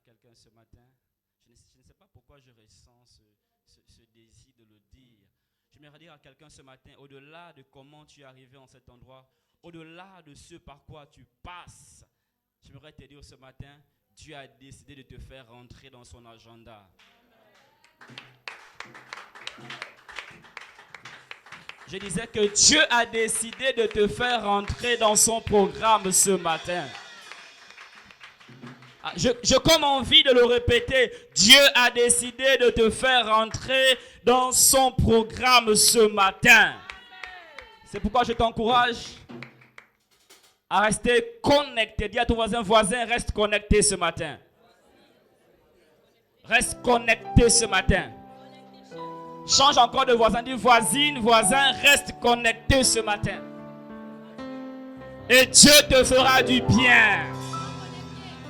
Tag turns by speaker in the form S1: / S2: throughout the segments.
S1: quelqu'un ce matin. Je ne sais pas pourquoi je ressens ce désir de le dire. J'aimerais dire à quelqu'un ce matin, au-delà de comment tu es arrivé en cet endroit, au-delà de ce par quoi tu passes, j'aimerais te dire ce matin, Dieu a décidé de te faire rentrer dans son agenda. Je disais que Dieu a décidé de te faire rentrer dans son programme ce matin. J'ai comme envie de le répéter. Dieu a décidé de te faire rentrer dans son programme ce matin. C'est pourquoi je t'encourage à rester connecté. Dis à ton voisin, reste connecté ce matin. Reste connecté ce matin. Change encore de voisin. Dis voisine, voisin, reste connecté ce matin. Et Dieu te fera du bien.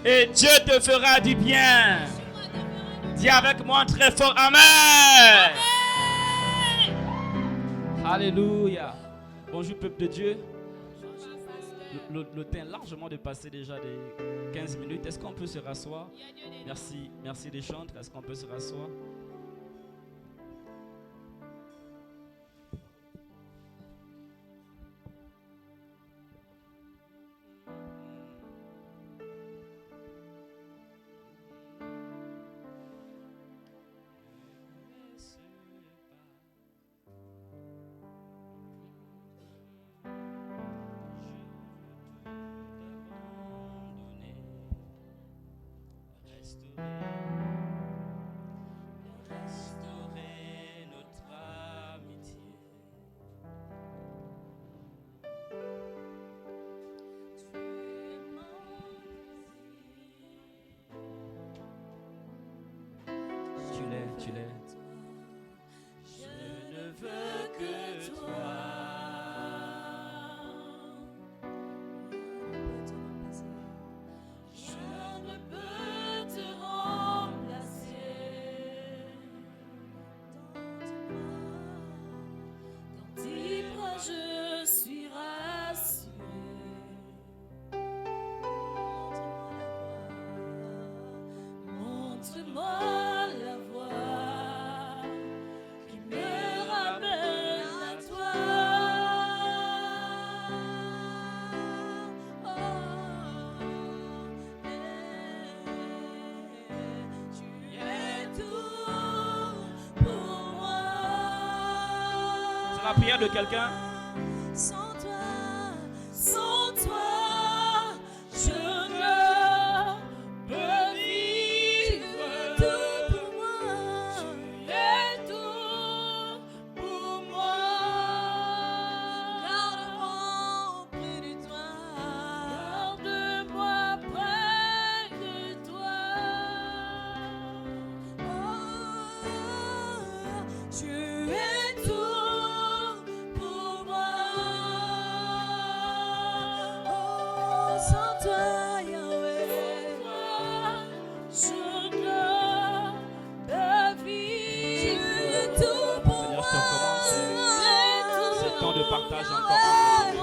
S1: Et Dieu te fera du bien. Dis avec moi très fort, Amen. Alléluia. Bonjour peuple de Dieu. Le temps est largement dépassé déjà des 15 minutes. Est-ce qu'on peut se rasseoir? Merci des chantres. Est-ce qu'on peut se rasseoir? Tu l'es.
S2: Je ne veux que toi. Je ne peux te remplacer. Dans tes bras je suis rassurée. Montre-moi la voie.
S1: La prière de quelqu'un.
S2: Sans toi, je ne peux vivre. Tout pour moi, tu es tout pour moi. Garde-moi auprès de toi, garde-moi près de toi. Oh, tu es tout.
S1: Partage encore.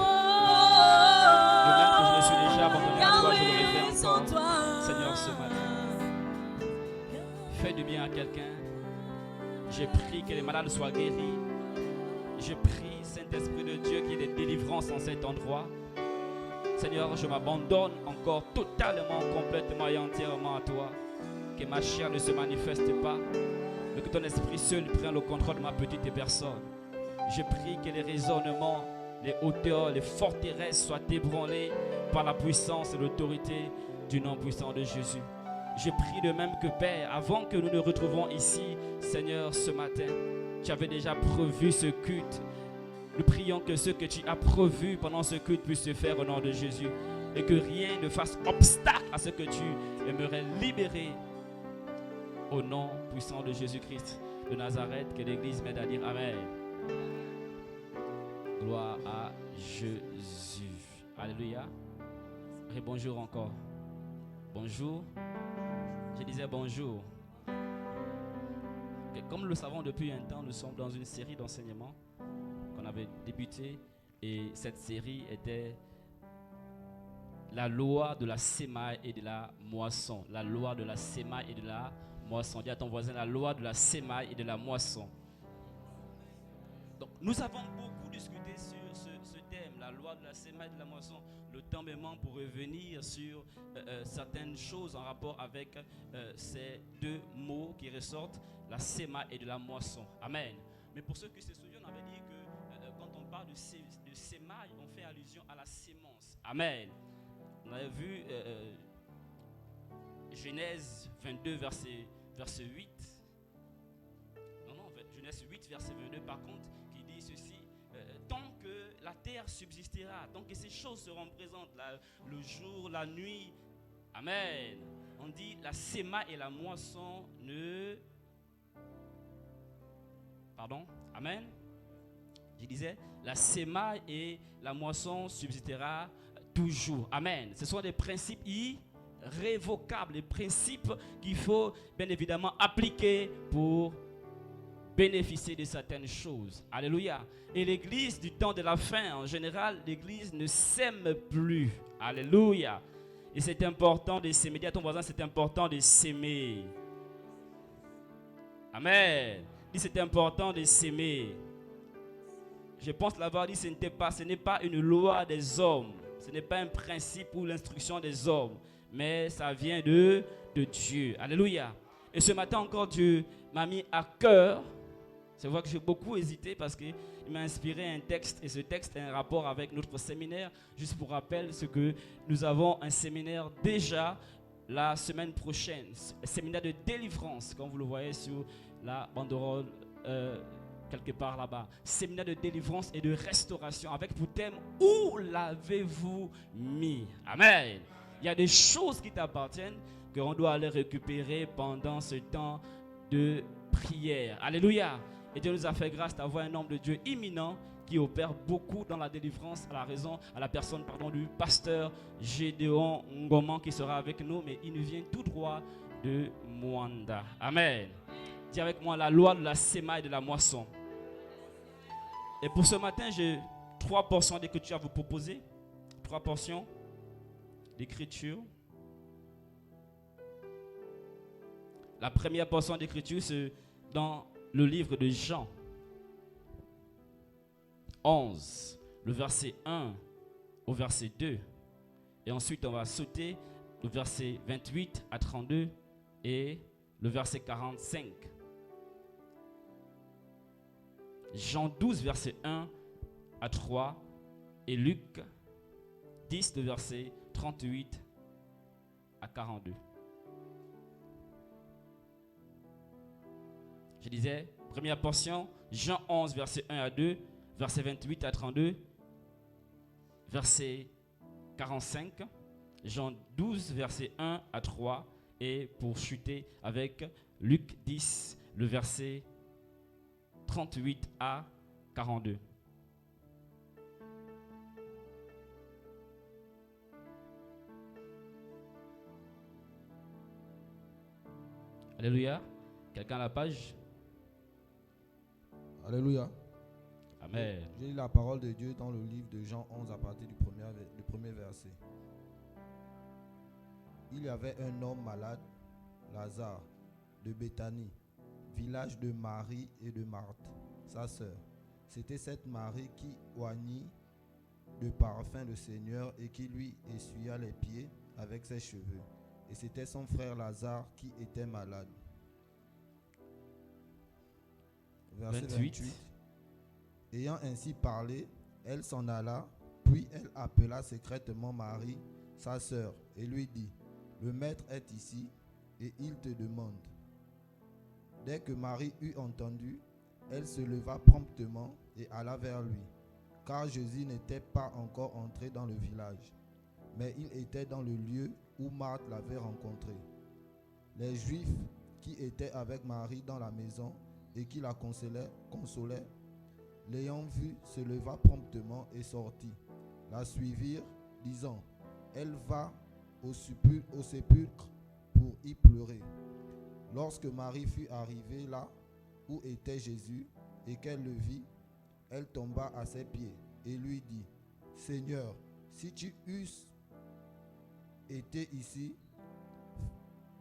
S1: De même que je me suis déjà abandonné à toi, je le refais encore. Seigneur, ce matin, fais du bien à quelqu'un. J'ai prié que les malades soient guéris. Je prie, Saint-Esprit de Dieu, qu'il y ait des délivrances en cet endroit. Seigneur, je m'abandonne encore totalement, complètement et entièrement à toi. Que ma chair ne se manifeste pas, mais que ton esprit seul prenne le contrôle de ma petite personne. Je prie que les raisonnements, les hauteurs, les forteresses soient ébranlés par la puissance et l'autorité du nom puissant de Jésus. Je prie de même que Père, avant que nous nous retrouvons ici, Seigneur, ce matin, tu avais déjà prévu ce culte. Nous prions que ce que tu as prévu pendant ce culte puisse se faire au nom de Jésus et que rien ne fasse obstacle à ce que tu aimerais libérer au nom puissant de Jésus-Christ de Nazareth. Que l'Église m'aide à dire Amen. Gloire à Jésus. Alléluia. Et bonjour encore. Bonjour. Je disais bonjour. Et comme nous le savons depuis un temps, nous sommes dans une série d'enseignements qu'on avait débuté. Et cette série était la loi de la sémaille et de la moisson. La loi de la sémaille et de la moisson. Dis à ton voisin, la loi de la sémaille et de la moisson. Donc, nous avons beaucoup discuté sur ce thème, la loi de la sémaille et de la moisson. Le temps me manque pour revenir sur certaines choses en rapport avec ces deux mots qui ressortent, la sémaille et de la moisson. Amen. Mais pour ceux qui se souviennent, on avait dit que quand on parle de sémaille, on fait allusion à la sémence. Amen. On avait vu Genèse 22, verset 8. Genèse 8, verset 22, par contre, qui dit ceci, tant que la terre subsistera, tant que ces choses seront présentes, le jour, la nuit, amen. On dit la sémaille et la moisson ne... Pardon, amen. Je disais, la sémaille et la moisson subsistera toujours, amen. Ce sont des principes irrévocables, des principes qu'il faut bien évidemment appliquer pour bénéficier de certaines choses. Alléluia. Et l'église du temps de la fin, en général, l'église ne sème plus. Alléluia. Et c'est important de s'aimer. Dis à ton voisin, c'est important de s'aimer. Amen. Dis, c'est important de s'aimer. Je pense l'avoir dit, ce n'est pas une loi des hommes. Ce n'est pas un principe ou l'instruction des hommes. Mais ça vient de Dieu. Alléluia. Et ce matin encore, Dieu m'a mis à cœur. C'est vrai que j'ai beaucoup hésité parce qu'il m'a inspiré un texte. Et ce texte a un rapport avec notre séminaire. Juste pour rappel, c'est que nous avons un séminaire déjà la semaine prochaine. Un séminaire de délivrance, comme vous le voyez sur la banderole quelque part là-bas. Séminaire de délivrance et de restauration avec pour thème « Où l'avez-vous mis ?» Amen. Il y a des choses qui t'appartiennent qu'on doit aller récupérer pendant ce temps de prière. Alléluia. Et Dieu nous a fait grâce d'avoir un homme de Dieu imminent qui opère beaucoup dans la délivrance à la personne du pasteur Gédéon Ngoman qui sera avec nous, mais il nous vient tout droit de Mwanda. Amen. Dis avec moi la loi de la sémaille et de la moisson. Et pour ce matin, j'ai 3 portions d'écriture à vous proposer. 3 portions d'écriture. La première portion d'écriture, c'est dans le livre de Jean 11, le verset 1 au verset 2. Et ensuite, on va sauter le verset 28 à 32 et le verset 45. Jean 12, verset 1 à 3 et Luc 10, le verset 38 à 42. Je disais, première portion, Jean 11, verset 1 à 2, verset 28 à 32, verset 45, Jean 12, verset 1 à 3, et pour chuter avec Luc 10, le verset 38 à 42. Alléluia. Quelqu'un à la page?
S3: Alléluia.
S1: Amen.
S3: J'ai lu la parole de Dieu dans le livre de Jean 11 à partir du premier verset. Il y avait un homme malade, Lazare, de Béthanie, village de Marie et de Marthe, sa sœur. C'était cette Marie qui oignit de parfum le Seigneur et qui lui essuya les pieds avec ses cheveux. Et c'était son frère Lazare qui était malade. Verset 28. Ayant ainsi parlé, elle s'en alla, puis elle appela secrètement Marie, sa sœur, et lui dit, « Le maître est ici, et il te demande. » Dès que Marie eut entendu, elle se leva promptement et alla vers lui, car Jésus n'était pas encore entré dans le village, mais il était dans le lieu où Marthe l'avait rencontré. Les Juifs qui étaient avec Marie dans la maison et qui la consolaient, l'ayant vue, se leva promptement et sortit. La suivirent, disant, « Elle va au sépulcre pour y pleurer. » Lorsque Marie fut arrivée là où était Jésus et qu'elle le vit, elle tomba à ses pieds et lui dit, « Seigneur, si tu eusses été ici,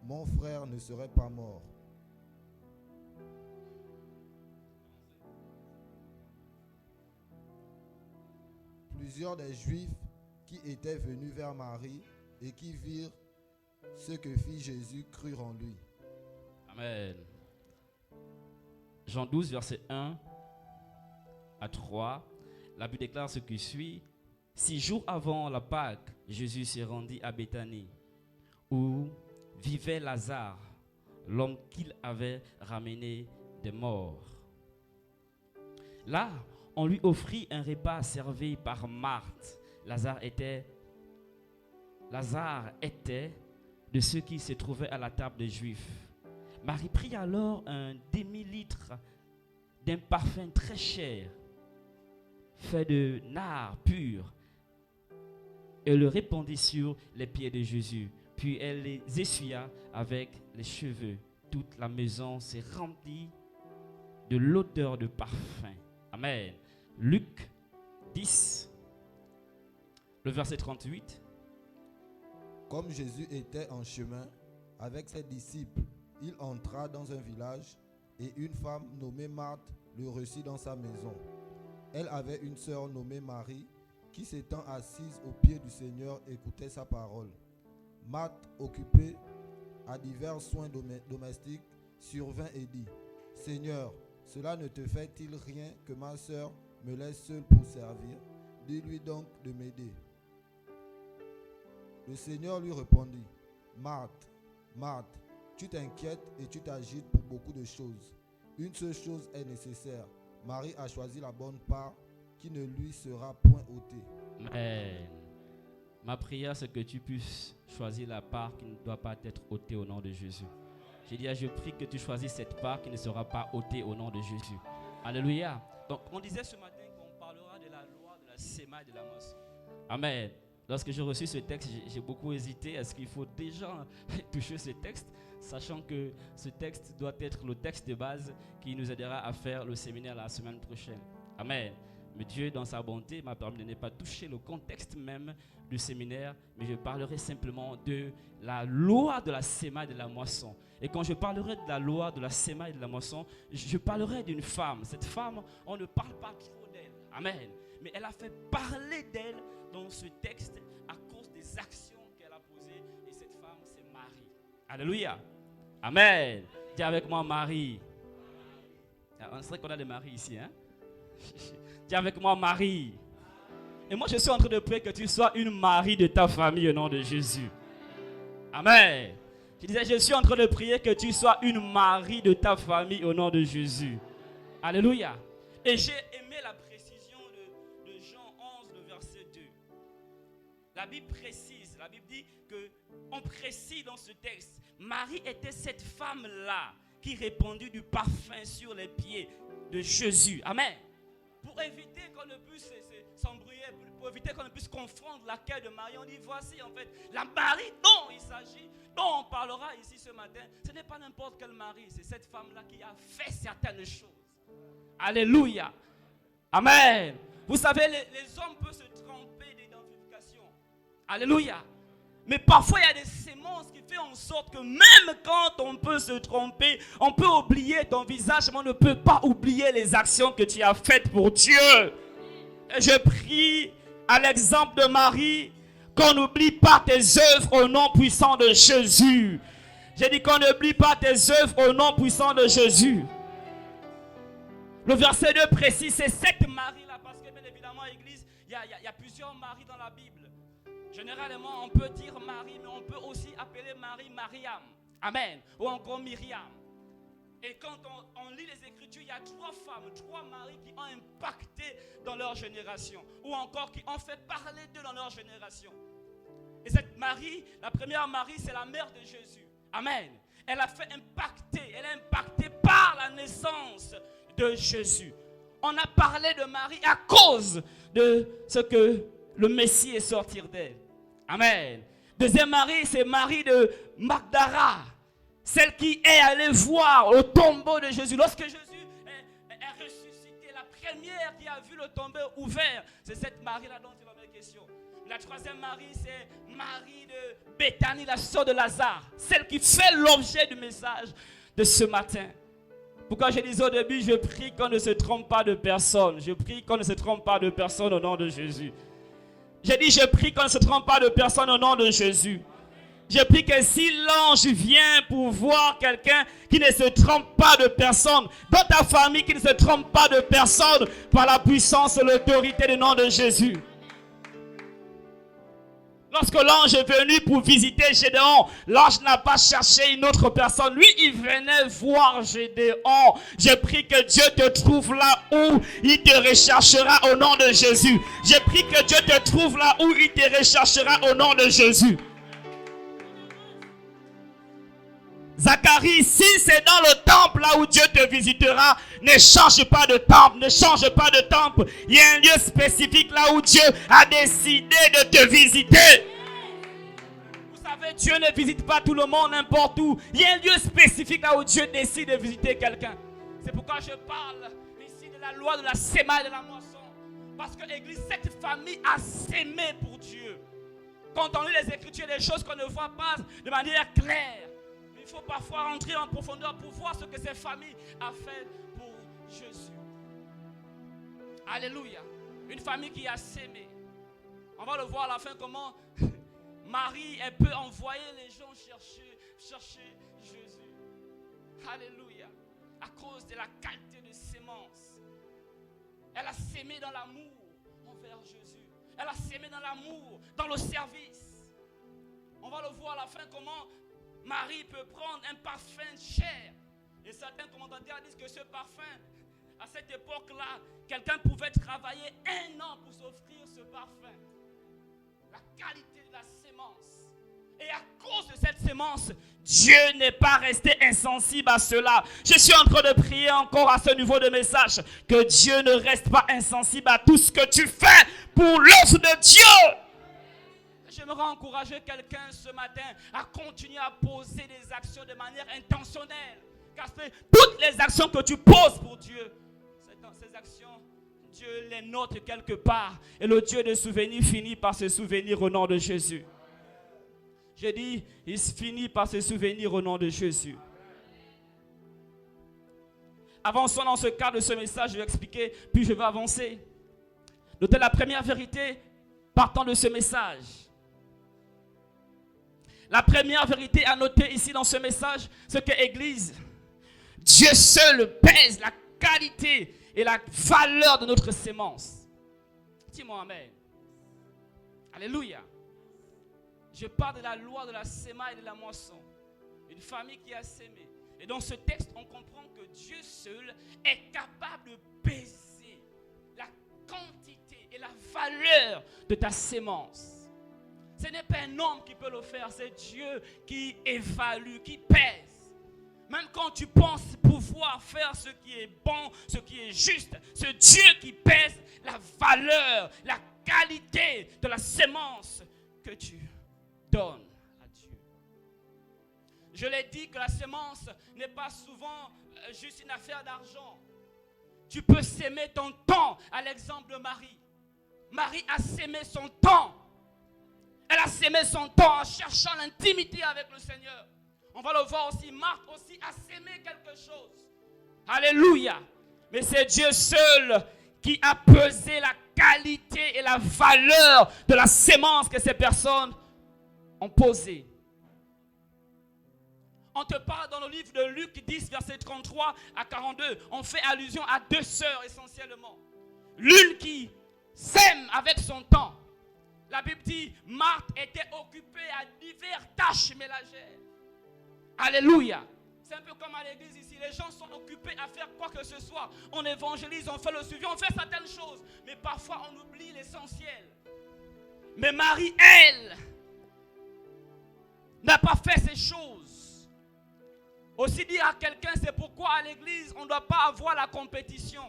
S3: mon frère ne serait pas mort. Plusieurs des Juifs qui étaient venus vers Marie et qui virent ce que fit Jésus crurent en lui.
S1: Amen. Jean 12, verset 1 à 3. La Bible déclare ce qui suit. 6 jours avant la Pâque, Jésus se rendit à Béthanie, où vivait Lazare, l'homme qu'il avait ramené des morts. Là, on lui offrit un repas servi par Marthe. Lazare était de ceux qui se trouvaient à la table des Juifs. Marie prit alors un demi-litre d'un parfum très cher, fait de nard pur, et le répandit sur les pieds de Jésus. Puis elle les essuya avec les cheveux. Toute la maison s'est remplie de l'odeur de parfum. Amen. Luc 10, le verset 38.
S3: Comme Jésus était en chemin avec ses disciples, il entra dans un village et une femme nommée Marthe le reçut dans sa maison. Elle avait une sœur nommée Marie qui, s'étant assise aux pieds du Seigneur, écoutait sa parole. Marthe, occupée à divers soins domestiques, survint et dit : Seigneur, cela ne te fait-il rien que ma sœur me laisse seule pour servir ? Dis-lui donc de m'aider. Le Seigneur lui répondit : Marthe, Marthe, tu t'inquiètes et tu t'agites pour beaucoup de choses. Une seule chose est nécessaire. Marie a choisi la bonne part qui ne lui sera point ôtée.
S1: Amen. Ma prière, c'est que tu puisses choisir la part qui ne doit pas être ôtée au nom de Jésus. J'ai dit, je prie que tu choisisses cette part qui ne sera pas ôtée au nom de Jésus. Alléluia. Donc, on disait ce matin qu'on parlera de la loi de la séma et de la moisson. Amen. Lorsque j'ai reçu ce texte, j'ai beaucoup hésité. Est-ce qu'il faut déjà toucher ce texte, sachant que ce texte doit être le texte de base qui nous aidera à faire le séminaire la semaine prochaine. Amen. Mais Dieu, dans sa bonté, m'a permis de ne pas toucher le contexte même du séminaire, mais je parlerai simplement de la loi de la séma et de la moisson. Et quand je parlerai de la loi de la séma et de la moisson, je parlerai d'une femme. Cette femme, on ne parle pas trop d'elle. Amen. Mais elle a fait parler d'elle dans ce texte à cause des actions qu'elle a posées. Et cette femme, c'est Marie. Alléluia. Amen. Dis avec moi Marie. On sait qu'on a des maris ici, hein? Dis avec moi Marie. Et moi je suis en train de prier que tu sois une Marie de ta famille au nom de Jésus. Amen. Je disais, je suis en train de prier que tu sois une Marie de ta famille au nom de Jésus. Alléluia. Et j'ai aimé la précision de Jean 11, le verset 2. La Bible précise, la Bible dit que on précise dans ce texte, Marie était cette femme-là qui répandit du parfum sur les pieds de Jésus. Amen. Pour éviter qu'on ne puisse s'embrouiller, pour éviter qu'on ne puisse confondre laquelle de Marie, on dit voici en fait la Marie dont il s'agit, dont on parlera ici ce matin. Ce n'est pas n'importe quelle Marie, c'est cette femme-là qui a fait certaines choses. Alléluia. Amen. Vous savez, les hommes peuvent se tromper d'identification. Alléluia. Mais parfois, il y a des sémences qui font en sorte que même quand on peut se tromper, on peut oublier ton visage, mais on ne peut pas oublier les actions que tu as faites pour Dieu. Et je prie à l'exemple de Marie, qu'on n'oublie pas tes œuvres au nom puissant de Jésus. J'ai dit qu'on n'oublie pas tes œuvres au nom puissant de Jésus. Le verset 2 précise, c'est cette Marie-là, parce que bien évidemment, à l'église, il y a plusieurs Maries dans la Bible. Généralement, on peut dire Marie, mais on peut aussi appeler Marie Mariam. Amen. Ou encore Myriam. Et quand on lit les Écritures, il y a 3 femmes, 3 maris qui ont impacté dans leur génération. Ou encore qui ont fait parler d'eux dans leur génération. Et cette Marie, la première Marie, c'est la mère de Jésus. Amen. Elle a fait impacter, elle a impacté par la naissance de Jésus. On a parlé de Marie à cause de ce que le Messie est sorti d'elle. Amen. Deuxième Marie, c'est Marie de Magdala. Celle qui est allée voir au tombeau de Jésus. Lorsque Jésus est ressuscité, la première qui a vu le tombeau ouvert, c'est cette Marie-là dont il va être question. La troisième Marie, c'est Marie de Béthanie, la sœur de Lazare. Celle qui fait l'objet du message de ce matin. Pourquoi je disais au début, je prie qu'on ne se trompe pas de personne. Je prie qu'on ne se trompe pas de personne au nom de Jésus. J'ai dit, je prie qu'on ne se trompe pas de personne au nom de Jésus. Je prie que si l'ange vient pour voir quelqu'un qui ne se trompe pas de personne, dans ta famille qui ne se trompe pas de personne, par la puissance et l'autorité du nom de Jésus. Lorsque l'ange est venu pour visiter Gédéon, l'ange n'a pas cherché une autre personne. Lui, il venait voir Gédéon. Je prie que Dieu te trouve là où il te recherchera au nom de Jésus. Je prie que Dieu te trouve là où il te recherchera au nom de Jésus. Zacharie, si c'est dans le temple là où Dieu te visitera, ne change pas de temple, ne change pas de temple. Il y a un lieu spécifique là où Dieu a décidé de te visiter. Vous savez, Dieu ne visite pas tout le monde n'importe où. Il y a un lieu spécifique là où Dieu décide de visiter quelqu'un. C'est pourquoi je parle ici de la loi de la sémaille et de la moisson. Parce que l'Église, cette famille a sémé pour Dieu. Quand on lit les Écritures, des choses qu'on ne voit pas de manière claire. Il faut parfois entrer en profondeur pour voir ce que cette famille a fait pour Jésus. Alléluia. Une famille qui a sémé. On va le voir à la fin comment Marie, elle peut envoyer les gens chercher Jésus. Alléluia. À cause de la qualité de sémence. Elle a sémé dans l'amour envers Jésus. Elle a sémé dans l'amour, dans le service. On va le voir à la fin comment Marie peut prendre un parfum cher. Et certains commentateurs disent que ce parfum, à cette époque-là, quelqu'un pouvait travailler 1 an pour s'offrir ce parfum. La qualité de la sémence. Et à cause de cette sémence, Dieu n'est pas resté insensible à cela. Je suis en train de prier encore à ce niveau de message. Que Dieu ne reste pas insensible à tout ce que tu fais pour l'œuvre de Dieu. J'aimerais encourager quelqu'un ce matin à continuer à poser des actions de manière intentionnelle. Car toutes les actions que tu poses pour Dieu, ces actions, Dieu les note quelque part. Et le Dieu des souvenirs finit par se souvenir au nom de Jésus. Je dis, il finit par se souvenir au nom de Jésus. Avançons dans ce cadre de ce message, je vais expliquer, puis je vais avancer. Notez la première vérité partant de ce message. La première vérité à noter ici dans ce message, c'est que l'Église, Dieu seul pèse la qualité et la valeur de notre sémence. Dis-moi amen. Alléluia. Je parle de la loi de la sémaille et de la moisson. Une famille qui a sémé. Et dans ce texte, on comprend que Dieu seul est capable de peser la quantité et la valeur de ta sémence. Ce n'est pas un homme qui peut le faire, c'est Dieu qui évalue, qui pèse. Même quand tu penses pouvoir faire ce qui est bon, ce qui est juste, c'est Dieu qui pèse la valeur, la qualité de la sémence que tu donnes à Dieu. Je l'ai dit que la sémence n'est pas souvent juste une affaire d'argent. Tu peux s'aimer ton temps, à l'exemple de Marie. Marie a sémé son temps. Elle a sémé son temps en cherchant l'intimité avec le Seigneur. On va le voir aussi, Marc aussi a sémé quelque chose. Alléluia. Mais c'est Dieu seul qui a pesé la qualité et la valeur de la sémence que ces personnes ont posée. On te parle dans le livre de Luc 10, verset 33 à 42. On fait allusion à 2 sœurs essentiellement. L'une qui sème avec son temps. La Bible dit, Marthe était occupée à diverses tâches ménagères. Alléluia. C'est un peu comme à l'église ici. Les gens sont occupés à faire quoi que ce soit. On évangélise, on fait le suivi, on fait certaines choses. Mais parfois, on oublie l'essentiel. Mais Marie, elle, n'a pas fait ces choses. Aussi dire à quelqu'un, c'est pourquoi à l'église, on ne doit pas avoir la compétition.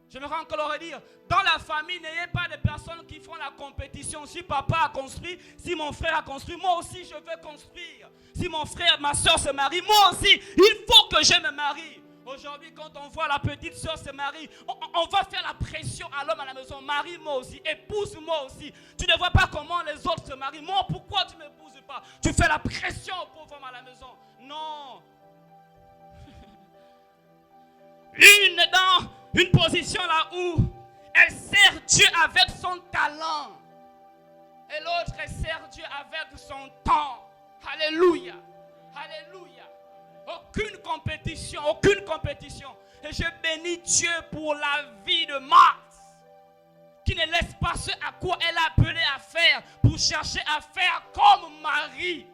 S1: J'aimerais encore le redire. Dans la famille, n'ayez pas de personnes qui font la compétition. Si papa a construit, si mon frère a construit, moi aussi je veux construire. Si mon frère, ma soeur se marie, moi aussi, il faut que je me marie. Aujourd'hui, quand on voit la petite soeur se marier, on va faire la pression à l'homme à la maison. Marie-moi aussi, épouse-moi aussi. Tu ne vois pas comment les autres se marient. Moi, pourquoi tu ne m'épouses pas? Tu fais la pression aux pauvres hommes à la maison. Non. L'une est dans une position là où elle sert Dieu avec son talent. Et l'autre, elle sert Dieu avec son temps. Alléluia. Alléluia. Aucune compétition, aucune compétition. Et je bénis Dieu pour la vie de Marthe, qui ne laisse pas ce à quoi elle a appelé à faire, pour chercher à faire comme Marie.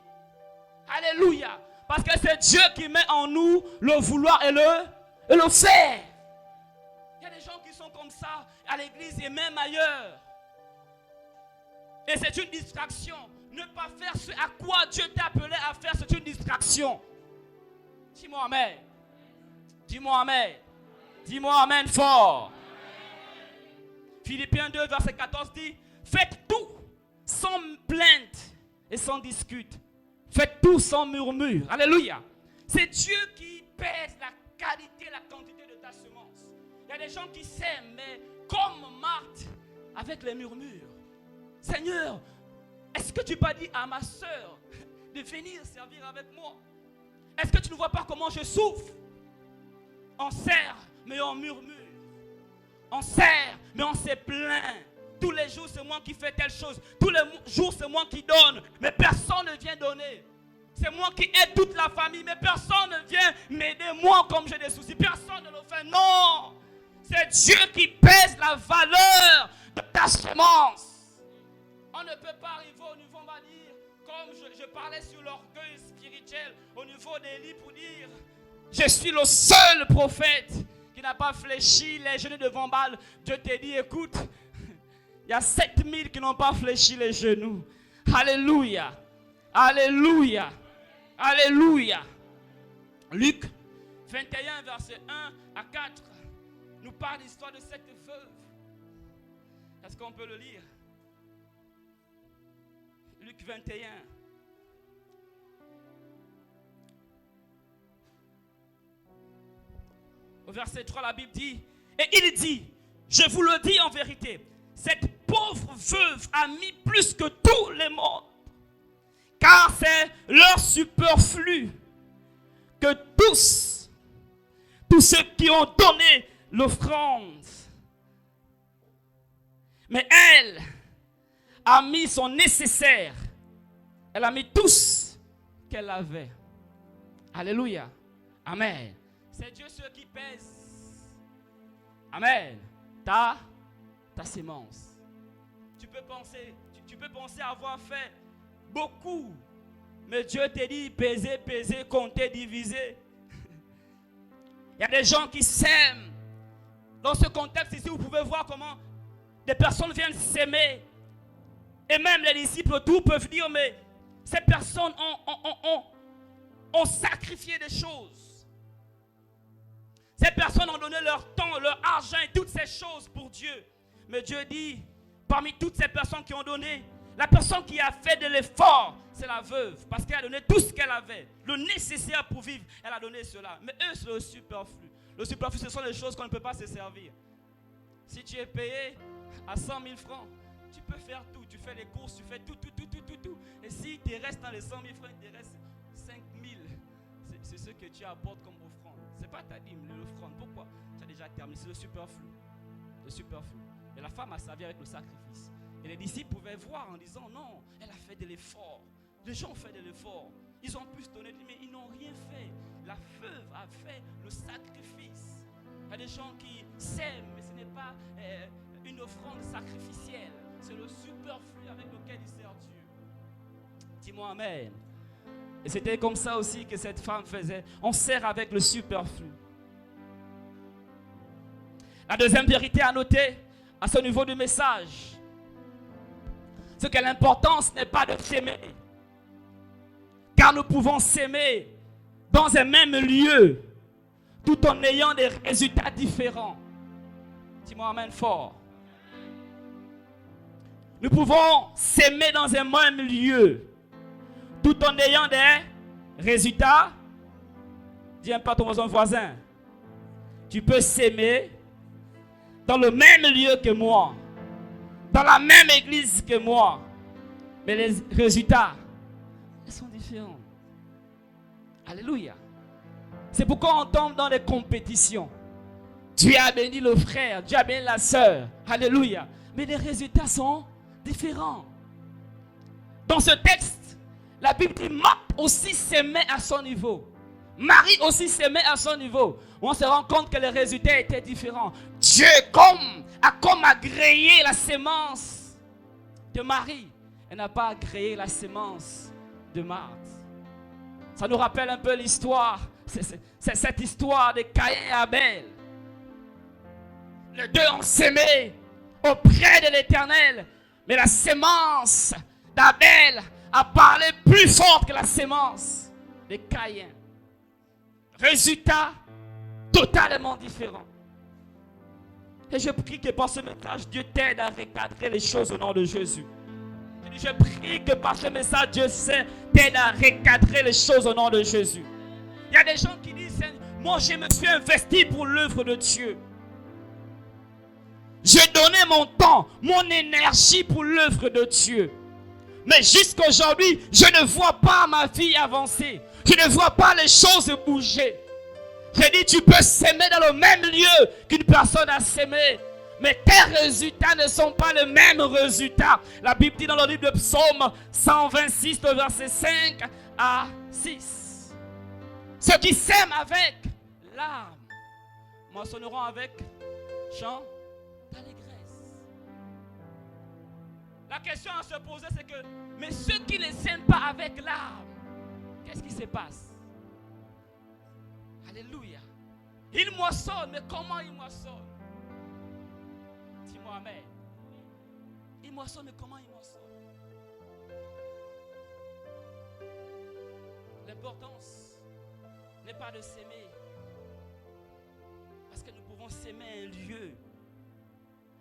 S1: Alléluia. Parce que c'est Dieu qui met en nous le vouloir et le faire. Il y a des gens qui sont comme ça à l'église et même ailleurs. Et c'est une distraction. Ne pas faire ce à quoi Dieu t'a appelé à faire, c'est une distraction. Dis-moi amen. Dis-moi amen. Dis-moi amen fort. Philippiens 2, verset 14 dit, faites tout sans plainte et sans discute. Faites tout sans murmure. Alléluia. C'est Dieu qui pèse la qualité, la quantité de ta semence. Il y a des gens qui s'aiment, mais comme Marthe, avec les murmures. Seigneur, est-ce que tu pas dit à ma soeur de venir servir avec moi? Est-ce que tu ne vois pas comment je souffre? On sert, mais on murmure. On sert, mais on se plaint. Tous les jours, c'est moi qui fais telle chose. Tous les jours, c'est moi qui donne. Mais personne ne vient donner. C'est moi qui aide toute la famille. Mais personne ne vient m'aider moi comme j'ai des soucis. Personne ne le fait. Non. C'est Dieu qui pèse la valeur de ta semence. On ne peut pas arriver au niveau, on va dire, comme je parlais sur l'orgueil spirituel, au niveau d'Élie pour dire, je suis le seul prophète qui n'a pas fléchi les genoux devant Baal. Dieu te dit, écoute, il y a 7000 qui n'ont pas fléchi les genoux. Alléluia. Alléluia. Alléluia. Luc 21, verset 1 à 4, nous parle l'histoire de cette veuve. Est-ce qu'on peut le lire? Luc 21. Au verset 3, la Bible dit, et il dit, je vous le dis en vérité, cette pauvre veuve a mis plus que tous les morts, car c'est leur superflu que tous ceux qui ont donné l'offrande. Mais elle a mis son nécessaire. Elle a mis tout ce qu'elle avait. Alléluia. Amen. C'est Dieu ceux qui pèse. Amen. Ta sémence. Tu peux penser avoir fait beaucoup. Mais Dieu te dit peser, compter, diviser. Il y a des gens qui s'aiment. Dans ce contexte ici, vous pouvez voir comment des personnes viennent s'aimer. Et même les disciples autour peuvent dire, mais ces personnes ont sacrifié des choses. Ces personnes ont donné leur temps, leur argent et toutes ces choses pour Dieu. Mais Dieu dit, parmi toutes ces personnes qui ont donné, la personne qui a fait de l'effort, c'est la veuve. Parce qu'elle a donné tout ce qu'elle avait. Le nécessaire pour vivre, elle a donné cela. Mais eux, c'est le superflu. Le superflu, ce sont les choses qu'on ne peut pas se servir. Si tu es payé à 100 000 francs, tu peux faire tout. Tu fais les courses, tu fais tout. Et s'il te reste dans les 100 000 francs, il te reste 5 000. C'est ce que tu apportes comme offrande. Ce n'est pas ta dîme, l'offrande. Pourquoi? Tu as déjà terminé. C'est le superflu. Le superflu. Et la femme a servi avec le sacrifice. Et les disciples pouvaient voir en disant, non, elle a fait de l'effort. Les gens ont fait de l'effort. Ils ont pu se donner, mais ils n'ont rien fait. La veuve a fait le sacrifice. Il y a des gens qui s'aiment, mais ce n'est pas une offrande sacrificielle. C'est le superflu avec lequel ils servent Dieu. Dis-moi amen. Et c'était comme ça aussi que cette femme faisait. On sert avec le superflu. La deuxième vérité à noter à ce niveau du message, c'est que l'importance n'est pas de s'aimer. Car nous pouvons s'aimer dans un même lieu, tout en ayant des résultats différents. Dis-moi amen fort. Nous pouvons s'aimer dans un même lieu, tout en ayant des résultats. Dis un peu à ton voisin. Tu peux s'aimer dans le même lieu que moi, dans la même église que moi, mais les résultats, ils sont différents. Alléluia. C'est pourquoi on tombe dans des compétitions. Dieu a béni le frère, Dieu a béni la sœur. Alléluia. Mais les résultats sont différents. Dans ce texte, la Bible dit Marthe aussi s'aimait à son niveau. Marie aussi s'aimait à son niveau. On se rend compte que les résultats étaient différents. Dieu a comme agréé la sémence de Marie. Elle n'a pas agréé la sémence de Marthe. Ça nous rappelle un peu l'histoire. C'est cette histoire de Caïn et Abel. Les deux ont s'aimé auprès de l'Éternel. Mais la sémence d'Abel a parlé plus fort que la sémence de Caïn. Résultat totalement différent. Et je prie que par ce message, Dieu t'aide à recadrer les choses au nom de Jésus. Je prie que par ce message, Dieu t'aide à recadrer les choses au nom de Jésus. Il y a des gens qui disent, moi je me suis investi pour l'œuvre de Dieu. J'ai donné mon temps, mon énergie pour l'œuvre de Dieu. Mais jusqu'aujourd'hui, je ne vois pas ma vie avancer. Je ne vois pas les choses bouger. J'ai dit, tu peux s'aimer dans le même lieu qu'une personne a s'aimé. Mais tes résultats ne sont pas les mêmes résultats. La Bible dit dans le livre de Psaume 126, le verset 5 à 6. Ceux qui s'aiment avec l'âme moissonneront avec chant d'allégresse. La question à se poser, c'est que, mais ceux qui ne s'aiment pas avec l'âme, qu'est-ce qui se passe? Alléluia. Ils moissonnent, mais comment ils moissonnent? Dis-moi amen. Ils moissonnent, mais comment ils moissonnent? L'importance n'est pas de s'aimer, parce que nous pouvons s'aimer à un lieu.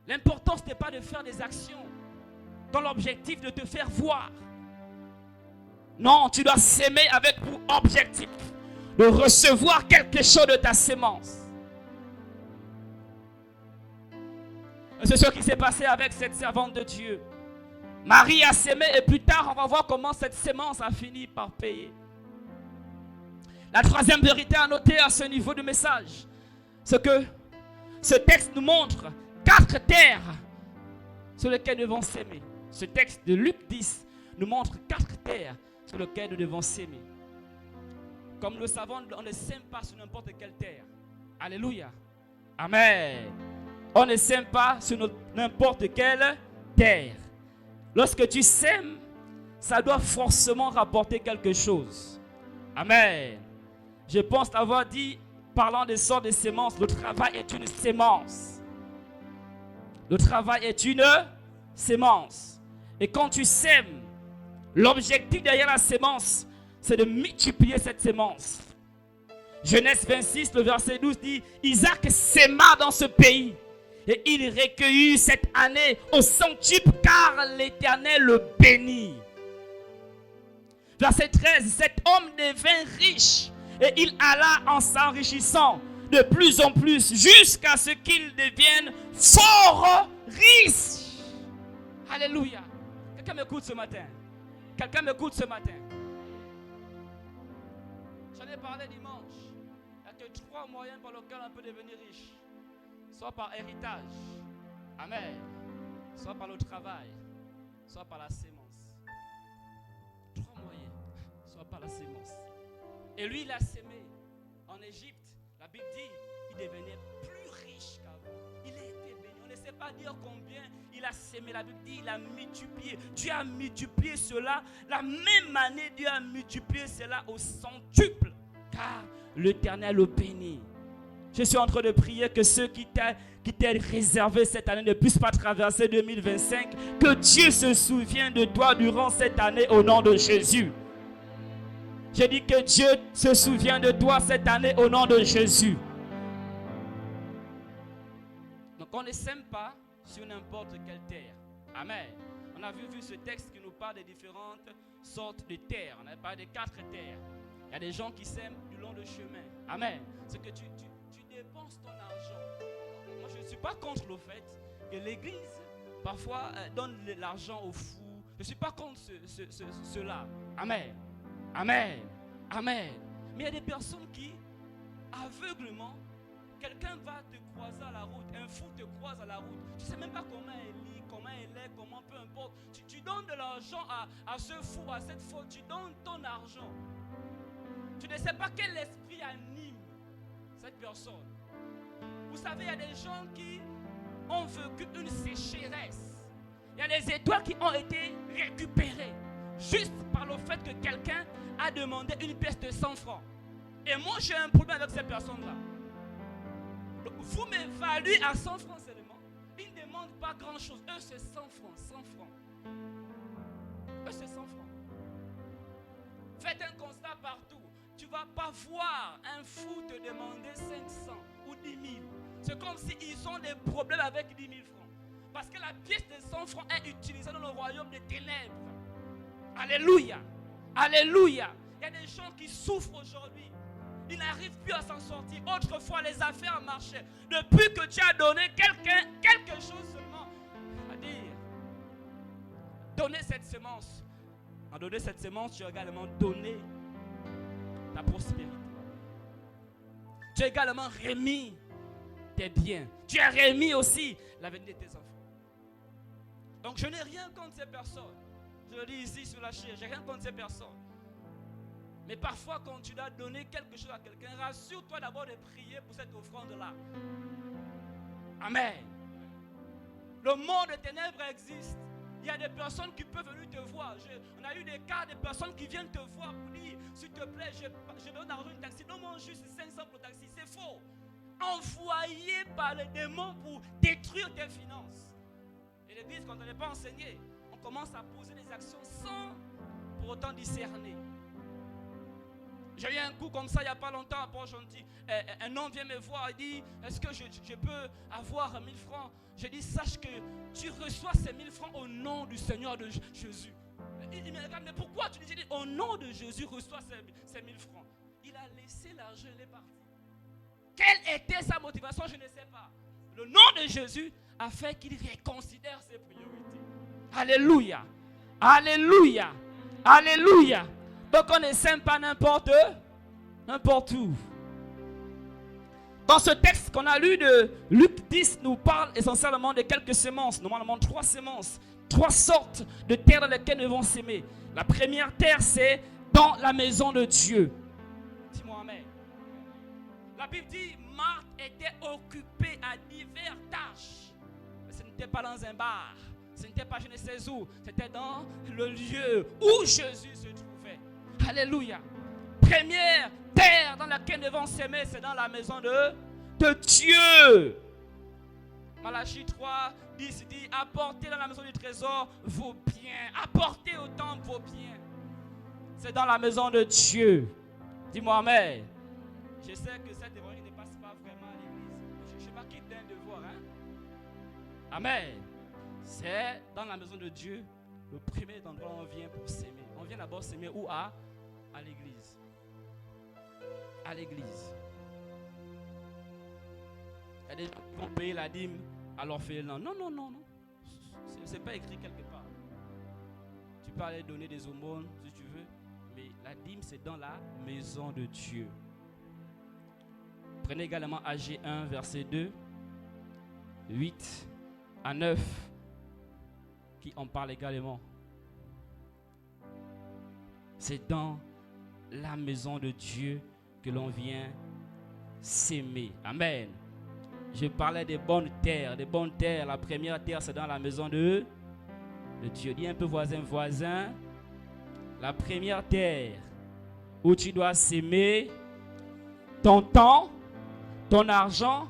S1: L'importance n'est pas de faire des actions dans l'objectif de te faire voir. Non, tu dois s'aimer avec pour objectif de recevoir quelque chose de ta sémence. C'est ce qui s'est passé avec cette servante de Dieu. Marie a sémé et plus tard, on va voir comment cette sémence a fini par payer. La troisième vérité à noter à ce niveau du message, c'est que ce texte nous montre 4 terres sur lesquelles nous devons s'aimer. Ce texte de Luc 10 nous montre 4 terres sur lesquelles nous devons s'aimer. Comme nous le savons, on ne sème pas sur n'importe quelle terre. Alléluia. Amen. On ne sème pas sur n'importe quelle terre. Lorsque tu sèmes, ça doit forcément rapporter quelque chose. Amen. Je pense t'avoir dit, parlant des sortes de sémences, le travail est une sémence. Le travail est une sémence. Et quand tu sèmes, l'objectif derrière la sémence, c'est de multiplier cette sémence. Genèse 26, le verset 12 dit, Isaac sèma dans ce pays. Et il recueillit cette année au centuple car l'Éternel le bénit. Verset 13, cet homme devint riche et il alla en s'enrichissant de plus en plus jusqu'à ce qu'il devienne fort riche. Alléluia. Quelqu'un m'écoute ce matin. Quelqu'un m'écoute ce matin. J'en ai parlé dimanche. Il n'y a que 3 moyens par lesquels on peut devenir riche. Soit par héritage, amen, soit par le travail, soit par la sémence. 3 moyens, soit par la sémence. Et lui, il a sémé en Égypte. La Bible dit, il devenait plus riche qu'avant. Il a été béni. On ne sait pas dire combien il a sémé. La Bible dit, il a multiplié. Dieu a multiplié cela. La même année, Dieu a multiplié cela au centuple. Car l'Éternel le bénit. Je suis en train de prier que ceux qui t'aient réservé cette année ne puissent pas traverser 2025. Que Dieu se souvienne de toi durant cette année au nom de Jésus. J'ai dit que Dieu se souvient de toi cette année au nom de Jésus. Donc on ne sème pas sur n'importe quelle terre. Amen. On a vu ce texte qui nous parle des différentes sortes de terres. On a parlé des 4 terres. Il y a des gens qui sèment du long du chemin. Amen. Ce que tu dépenses ton argent. Moi, je ne suis pas contre le fait que l'Église, parfois, donne l'argent aux fous. Je ne suis pas contre cela. Amen. Amen. Amen. Mais il y a des personnes qui, aveuglement, quelqu'un va te croiser à la route, un fou te croise à la route. Tu ne sais même pas comment elle lit, comment elle est, comment peu importe. Tu donnes de l'argent à ce fou, à cette faute. Tu donnes ton argent. Tu ne sais pas quel esprit anime cette personne. Vous savez, il y a des gens qui ont vécu une sécheresse. Il y a des étoiles qui ont été récupérées juste par le fait que quelqu'un a demandé une pièce de 100 francs. Et moi, j'ai un problème avec ces personnes-là. Vous m'évaluez à 100 francs seulement. Ils ne demandent pas grand-chose. Eux, c'est 100 francs, 100 francs. Eux, c'est 100 francs. Faites un constat partout. Tu ne vas pas voir un fou te demander 500 ou 10 000. C'est comme s'ils ont des problèmes avec 10 000 francs. Parce que la pièce de 100 francs est utilisée dans le royaume des ténèbres. Alléluia. Alléluia. Il y a des gens qui souffrent aujourd'hui. Ils n'arrivent plus à s'en sortir. Autrefois, les affaires marchaient. Depuis que tu as donné quelque chose seulement, à dire, donner cette semence. En donner cette semence, tu as également donné ta prospérité. Tu as également remis tes biens. Tu as remis aussi l'avenir de tes enfants. Donc je n'ai rien contre ces personnes. Je le dis ici sur la chair, je n'ai rien contre ces personnes. Mais parfois quand tu dois donner quelque chose à quelqu'un, rassure-toi d'abord de prier pour cette offrande-là. Amen. Le monde des ténèbres existe. Il y a des personnes qui peuvent venir te voir. On a eu des cas de personnes qui viennent te voir pour dire, s'il te plaît, je donne l'argent un taxi. Donne-moi juste 500 pour le taxi. C'est faux. Envoyé par les démons pour détruire tes finances. Et l'Église, quand on n'est pas enseigné, on commence à poser des actions sans pour autant discerner. J'ai eu un coup comme ça il n'y a pas longtemps à Port-Gentil. Un homme vient me voir et dit, est-ce que je peux avoir 1000 francs? J'ai dit, sache que tu reçois ces 1000 francs au nom du Seigneur de Jésus. Il me regarde, mais pourquoi tu dis? J'ai dit, au nom de Jésus, reçois ces 1000 francs. Il a laissé l'argent, il est parti. Quelle était sa motivation? Je ne sais pas. Le nom de Jésus a fait qu'il reconsidère ses priorités. Alléluia. Alléluia. Alléluia. Donc on ne sème pas n'importe où. Dans ce texte qu'on a lu de Luc 10, nous parle essentiellement de quelques semences, normalement 3 semences, 3 sortes de terres dans lesquelles nous devons s'aimer. La première terre, c'est dans la maison de Dieu. Dis-moi amen. La Bible dit, Marthe était occupée à diverses tâches. Mais ce n'était pas dans un bar, ce n'était pas je ne sais où, c'était dans le lieu où Jésus se trouvait. Alléluia. Première terre dans laquelle nous devons s'aimer, c'est dans la maison de Dieu. Malachie 3, 10 dit, apportez dans la maison du trésor vos biens. Apportez au temple vos biens. C'est dans la maison de Dieu. Dis-moi amen. Je sais que cette évangile ne passe pas vraiment à l'église. Je ne sais pas qui donne de voir. Amen. C'est dans la maison de Dieu le premier endroit où on vient pour s'aimer. On vient d'abord s'aimer où? À l'église. À l'église. Il y a des gens qui vont payer la dîme à l'orphelinat. Non. Ce n'est pas écrit quelque part. Tu peux aller donner des aumônes si tu veux. Mais la dîme, c'est dans la maison de Dieu. Prenez également AG 1, verset 2, 8 à 9, qui en parle également. C'est dans la maison de Dieu que l'on vient s'aimer. Amen. Je parlais des bonnes terres. Des bonnes terres. La première terre, c'est dans la maison de Dieu. Dis un peu voisin. La première terre où tu dois s'aimer, ton temps, ton argent,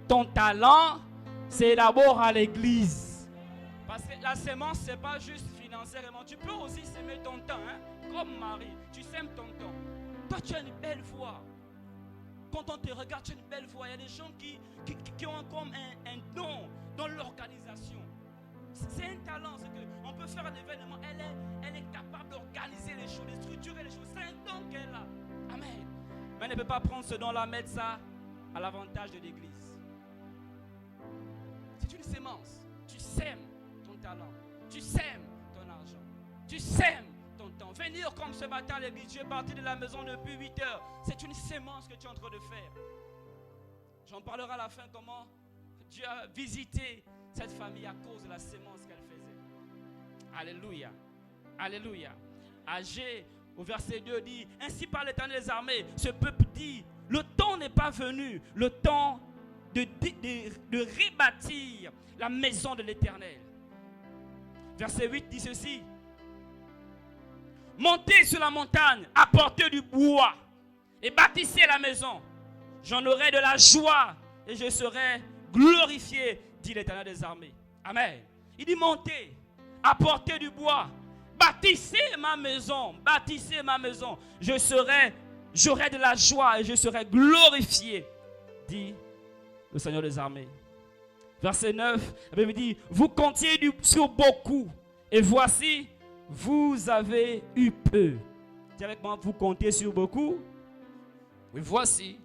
S1: ton talent, c'est d'abord à l'église. Parce que la sémence, ce n'est pas juste financièrement. Tu peux aussi s'aimer ton temps. Comme Marie, tu sèmes ton temps. Toi, tu as une belle voix. Quand on te regarde, tu as une belle voix. Il y a des gens qui ont comme un don dans l'organisation. C'est un talent. On peut faire un événement. Elle est capable d'organiser les choses, de structurer les choses. C'est un don qu'elle a. Amen. Mais elle ne peut pas prendre ce don-là, mettre ça à l'avantage de l'église. C'est une sémence. Tu sèmes ton talent, tu sèmes ton argent, tu sèmes ton temps. Venir comme ce matin à l'église, tu es parti de la maison depuis 8 heures. C'est une sémence que tu es en train de faire. J'en parlerai à la fin comment Dieu a visité cette famille à cause de la sémence qu'elle faisait. Alléluia. Alléluia. Agé au verset 2 dit, ainsi parle l'Éternel des armées, ce peuple dit, le temps n'est pas venu, le temps de rebâtir la maison de l'Éternel. Verset 8 dit ceci, montez sur la montagne, apportez du bois et bâtissez la maison. J'en aurai de la joie et je serai glorifié, dit l'Éternel des armées. Amen. Il dit montez, apportez du bois, bâtissez ma maison, bâtissez ma maison. J'aurai de la joie et je serai glorifié, dit le Seigneur des armées. Verset 9, la Bible dit, vous comptiez sur beaucoup et voici, vous avez eu peu. Dis avec moi, vous comptez sur beaucoup. Oui, voici,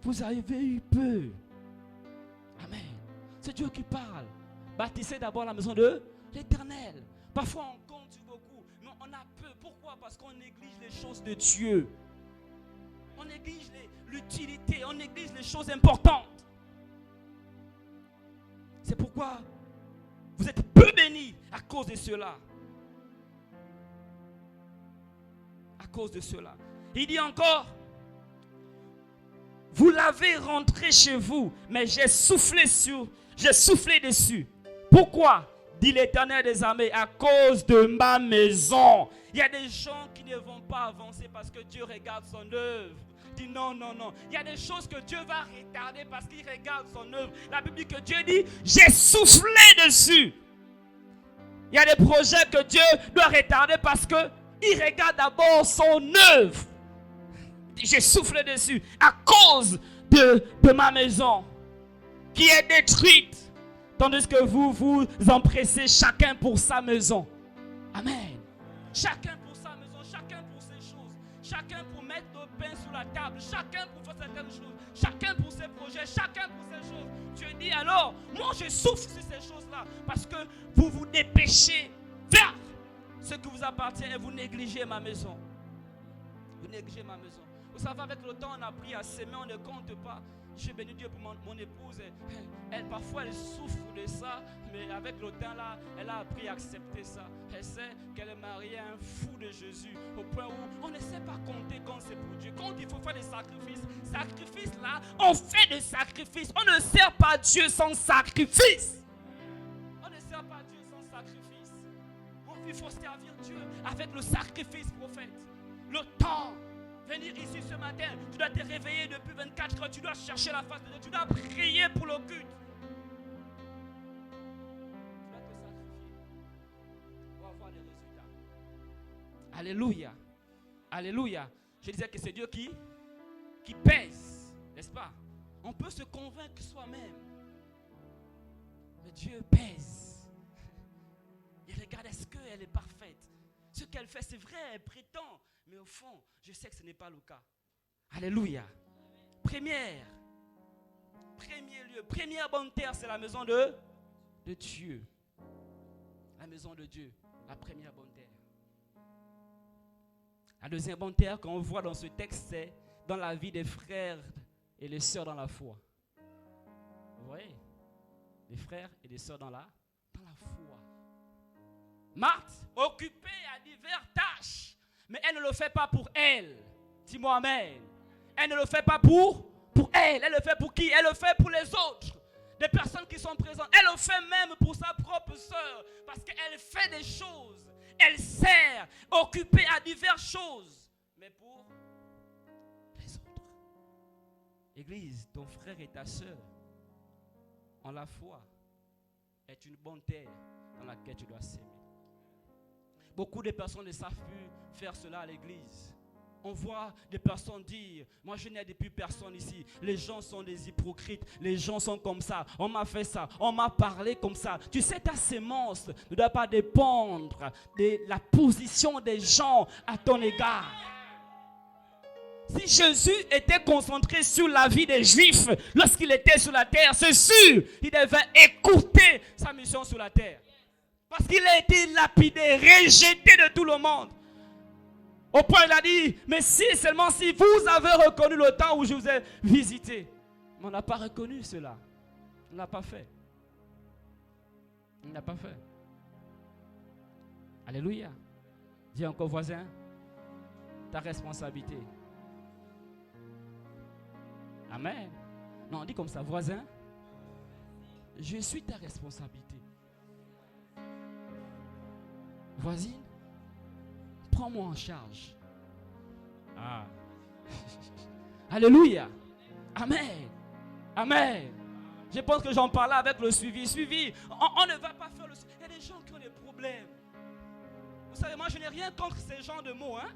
S1: vous avez eu peu. Amen. C'est Dieu qui parle. Bâtissez d'abord la maison de l'Éternel. Parfois on compte sur beaucoup, mais on a peu. Pourquoi? Parce qu'on néglige les choses de Dieu. On néglige l'utilité, on néglige les choses importantes. C'est pourquoi vous êtes peu bénis à cause de cela. À cause de cela. Il dit encore, vous l'avez rentré chez vous, mais j'ai soufflé dessus. Pourquoi? Dit l'Éternel des armées, à cause de ma maison. Il y a des gens qui ne vont pas avancer parce que Dieu regarde son œuvre. Dit non. Il y a des choses que Dieu va retarder parce qu'il regarde son œuvre. La Bible dit que Dieu dit, j'ai soufflé dessus. Il y a des projets que Dieu doit retarder parce qu'il regarde d'abord son œuvre. J'ai soufflé dessus à cause de ma maison qui est détruite. Tandis que vous vous empressez chacun pour sa maison. Amen. Chacun pour sa maison, chacun pour ses choses. Chacun pour mettre le pain sur la table. Chacun pour faire certaines choses. Chacun pour ses projets. Chacun pour ses choses. Dieu dit alors, moi je souffre sur ces choses-là. Parce que vous vous dépêchez vers ce qui vous appartient et vous négligez ma maison. Vous négligez ma maison. Vous savez, avec le temps, on a appris à s'aimer, on ne compte pas. Je bénis Dieu pour mon épouse. Parfois, elle souffre de ça, mais avec le temps, là, elle a appris à accepter ça. Elle sait qu'elle est mariée à un fou de Jésus, au point où on ne sait pas compter quand c'est pour Dieu. Quand il faut faire des sacrifices là, on fait des sacrifices. On ne sert pas Dieu sans sacrifice. On ne sert pas Dieu sans sacrifice. Il faut servir Dieu avec le sacrifice, prophète. Le temps. Venir ici ce matin, tu dois te réveiller depuis 24 heures, tu dois chercher la face de Dieu, tu dois prier pour le culte. Tu dois te sacrifier pour avoir des résultats. Alléluia. Alléluia. Je disais que c'est Dieu qui pèse, n'est-ce pas? On peut se convaincre soi-même. Mais Dieu pèse. Il regarde, est-ce qu'elle est parfaite? Ce qu'elle fait, c'est vrai, elle prétend. Mais au fond, je sais que ce n'est pas le cas. Alléluia. Premier lieu, première bonne terre, c'est la maison de Dieu. La maison de Dieu, la première bonne terre. La deuxième bonne terre qu'on voit dans ce texte, c'est dans la vie des frères et les sœurs dans la foi. Vous voyez? Les frères et les sœurs dans la foi. Marthe, occupée à diverses tâches. Mais elle ne le fait pas pour elle. Dis-moi amen. Elle ne le fait pas pour elle. Elle le fait pour qui? Elle le fait pour les autres. Des personnes qui sont présentes. Elle le fait même pour sa propre sœur. Parce qu'elle fait des choses. Elle sert, occupée à diverses choses. Mais pour les autres. Église, ton frère et ta sœur, en la foi, est une bonne terre dans laquelle tu dois s'aimer. Beaucoup de personnes ne savent plus faire cela à l'église. On voit des personnes dire, moi je n'ai plus personne ici. Les gens sont des hypocrites. Les gens sont comme ça. On m'a fait ça. On m'a parlé comme ça. Tu sais, ta sémence ne doit pas dépendre de la position des gens à ton égard. Si Jésus était concentré sur la vie des Juifs lorsqu'il était sur la terre, c'est sûr, il devait écouter sa mission sur la terre. Parce qu'il a été lapidé, rejeté de tout le monde. Au point, il a dit, mais seulement si vous avez reconnu le temps où je vous ai visité. Mais on n'a pas reconnu cela. On ne l'a pas fait. On ne l'a pas fait. Alléluia. Dis encore, voisin, ta responsabilité. Amen. Non, on dit comme ça, voisin, je suis ta responsabilité. Voisine, prends-moi en charge. Ah. Alléluia. Amen. Amen. Je pense que j'en parlais avec le suivi. Suivi, on ne va pas faire le suivi. Il y a des gens qui ont des problèmes. Vous savez, moi je n'ai rien contre ces genres de mots. Hein?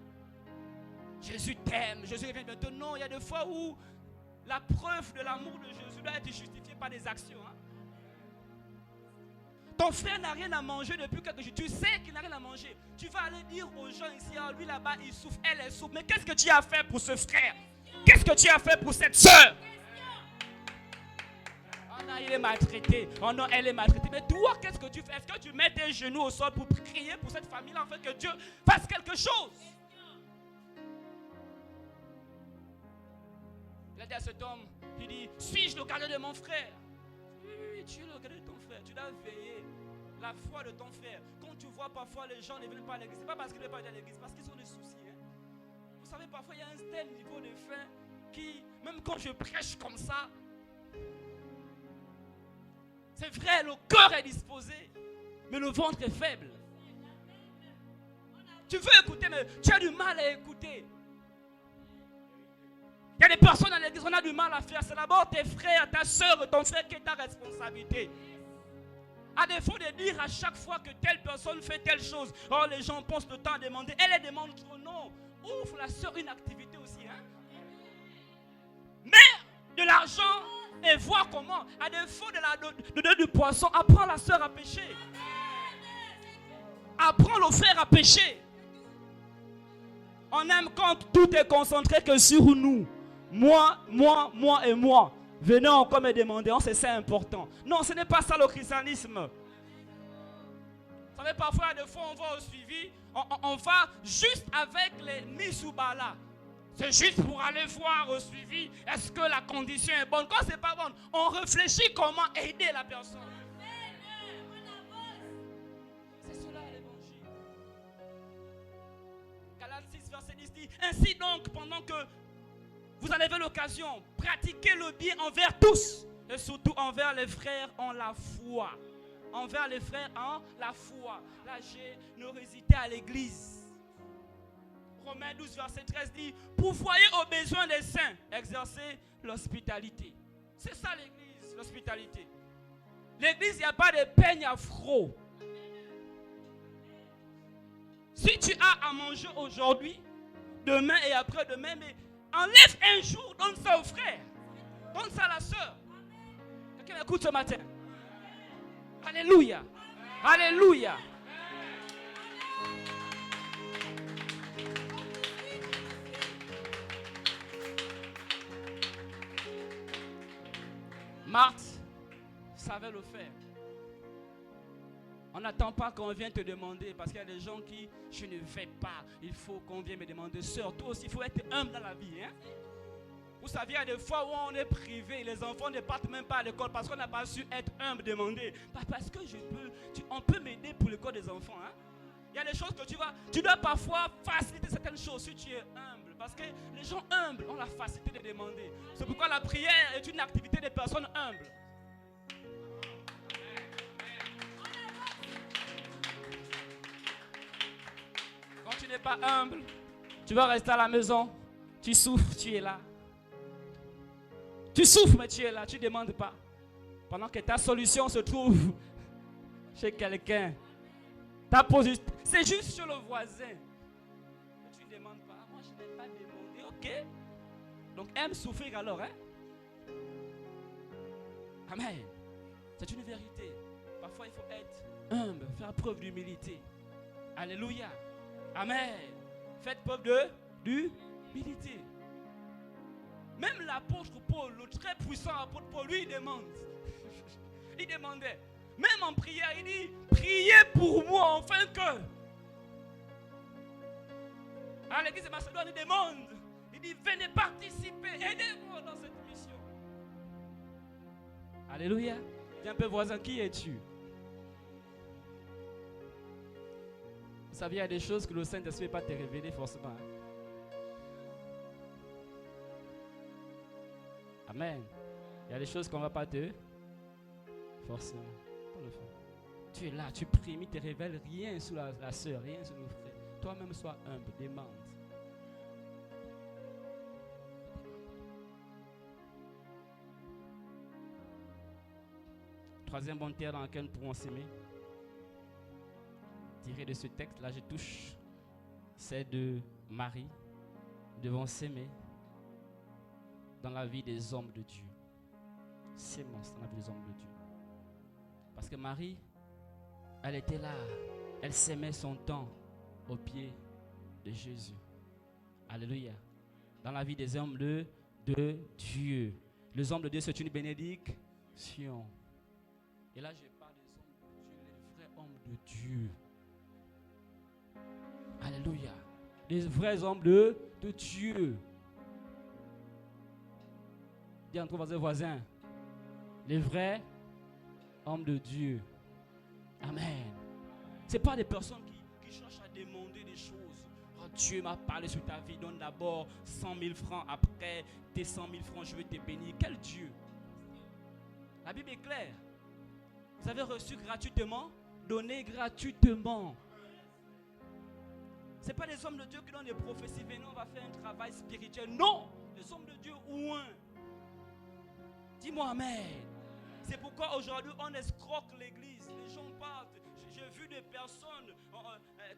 S1: Jésus t'aime, Jésus vient bientôt. Non, il y a des fois où la preuve de l'amour de Jésus doit être justifiée par des actions. Hein? Ton frère n'a rien à manger depuis quelques jours. Tu sais qu'il n'a rien à manger. Tu vas aller dire aux gens ici, oh, lui là-bas, il souffre, elle souffre. Mais qu'est-ce que tu as fait pour ce frère? Qu'est-ce que tu as fait pour cette soeur? Oh non, il est maltraité. Oh non, elle est maltraitée. Mais toi, qu'est-ce que tu fais? Est-ce que tu mets tes genoux au sol pour prier pour cette famille-là, en fait, que Dieu fasse quelque chose? Il a dit à cet homme, il dit, suis-je le gardien de mon frère? Oui, tu es le gardien de ton frère. Tu dois veiller la foi de ton frère. Quand tu vois parfois les gens ne viennent pas à l'église, ce n'est pas parce qu'ils ne viennent pas à l'église, parce qu'ils ont des soucis. Hein. Vous savez, parfois il y a un tel niveau de faim qui, même quand je prêche comme ça, c'est vrai, le cœur est disposé, mais le ventre est faible. Tu veux écouter, mais tu as du mal à écouter. Il y a des personnes dans l'église, on a du mal à faire. C'est d'abord tes frères, ta soeur, ton frère qui est ta responsabilité. À défaut de dire à chaque fois que telle personne fait telle chose, oh les gens pensent le temps à demander, elle les demande trop. Non, ouvre la soeur une activité aussi. Hein? Mets de l'argent et vois comment. À défaut de donner du poisson, apprends la soeur à pêcher. Apprends le frère à pêcher. On aime quand tout est concentré que sur nous. Moi et moi. Venez encore me demander, c'est ça important. Non, ce n'est pas ça le christianisme. Vous savez, parfois, des fois, on va au suivi, on va juste avec les misubala. C'est juste pour aller voir au suivi, est-ce que la condition est bonne? Quand c'est pas bon, on réfléchit comment aider la personne. C'est cela l'évangile. Galates 6, verset 10 dit, ainsi donc, pendant que vous en avez l'occasion, pratiquez le bien envers tous et surtout envers les frères en la foi. Envers les frères en la foi. La générosité à l'église. Romains 12, verset 13 dit, pourvoyez aux besoins des saints, exercez l'hospitalité. C'est ça l'église, l'hospitalité. L'église, il n'y a pas de peigne afro. Si tu as à manger aujourd'hui, demain et après-demain, mais enlève un jour, donne ça au frère. Donne ça à la soeur. Quelqu'un m'écoute ce matin. Alléluia. Alléluia. Marthe savait le faire. On n'attend pas qu'on vienne te demander, parce qu'il y a des gens qui, je ne vais pas, il faut qu'on vienne me demander. Sœur, toi aussi, il faut être humble dans la vie. Hein? Vous savez, il y a des fois où on est privé, les enfants ne partent même pas à l'école parce qu'on n'a pas su être humble, demander. Parce que on peut m'aider pour l'école des enfants. Hein? Il y a des choses que tu dois parfois faciliter certaines choses si tu es humble. Parce que les gens humbles ont la facilité de demander. C'est pourquoi la prière est une activité des personnes humbles. Quand tu n'es pas humble, tu vas rester à la maison, tu souffres, tu es là. Tu souffres, mais tu es là, tu ne demandes pas. Pendant que ta solution se trouve chez quelqu'un. Ta position, c'est juste sur le voisin. Mais tu ne demandes pas. Moi, je n'ai pas demandé, ok? Donc, aime souffrir alors, hein? Amen. C'est une vérité. Parfois, il faut être humble, faire preuve d'humilité. Alléluia. Amen. Faites preuve d'humilité. Même l'apôtre Paul, le très puissant apôtre Paul, lui, il demande. Il demandait. Même en prière, il dit, priez pour moi, enfin que. À l'église de Macédoine, il demande. Il dit, venez participer, aidez-moi dans cette mission. Alléluia. Dis un peu voisin, qui es-tu? Vous savez, il y a des choses que le Saint-Esprit ne peut pas te révéler forcément. Hein? Amen. Il y a des choses qu'on ne va pas te forcément. Pas le faire. Tu es là, tu pries, mais il ne te révèle rien sur la sœur, rien sur le frère. Toi-même, sois humble, demande. Troisième bonne terre dans laquelle nous pourrons s'aimer. Tiré de ce texte, là je touche, c'est de Marie. Nous devons s'aimer dans la vie des hommes de Dieu. Sémence dans la vie des hommes de Dieu. Parce que Marie, elle était là, elle s'aimait son temps au pied de Jésus. Alléluia. Dans la vie des hommes de Dieu. Les hommes de Dieu, c'est une bénédiction. Et là, je parle des hommes de Dieu, les vrais hommes de Dieu. Alléluia. Les vrais hommes de Dieu. Dis entre voisins. Les vrais hommes de Dieu. Amen. Ce n'est pas des personnes qui cherchent à demander des choses. Oh, Dieu m'a parlé sur ta vie. Donne d'abord 100 000 francs. Après tes 100 000 francs, je vais te bénir. Quel Dieu? La Bible est claire. Vous avez reçu gratuitement, donnez gratuitement. Ce n'est pas les hommes de Dieu qui donnent des prophéties. Venez, on va faire un travail spirituel. Non, les hommes de Dieu ou un. Dis-moi amen. C'est pourquoi aujourd'hui on escroque l'église. Les gens partent. J'ai vu des personnes.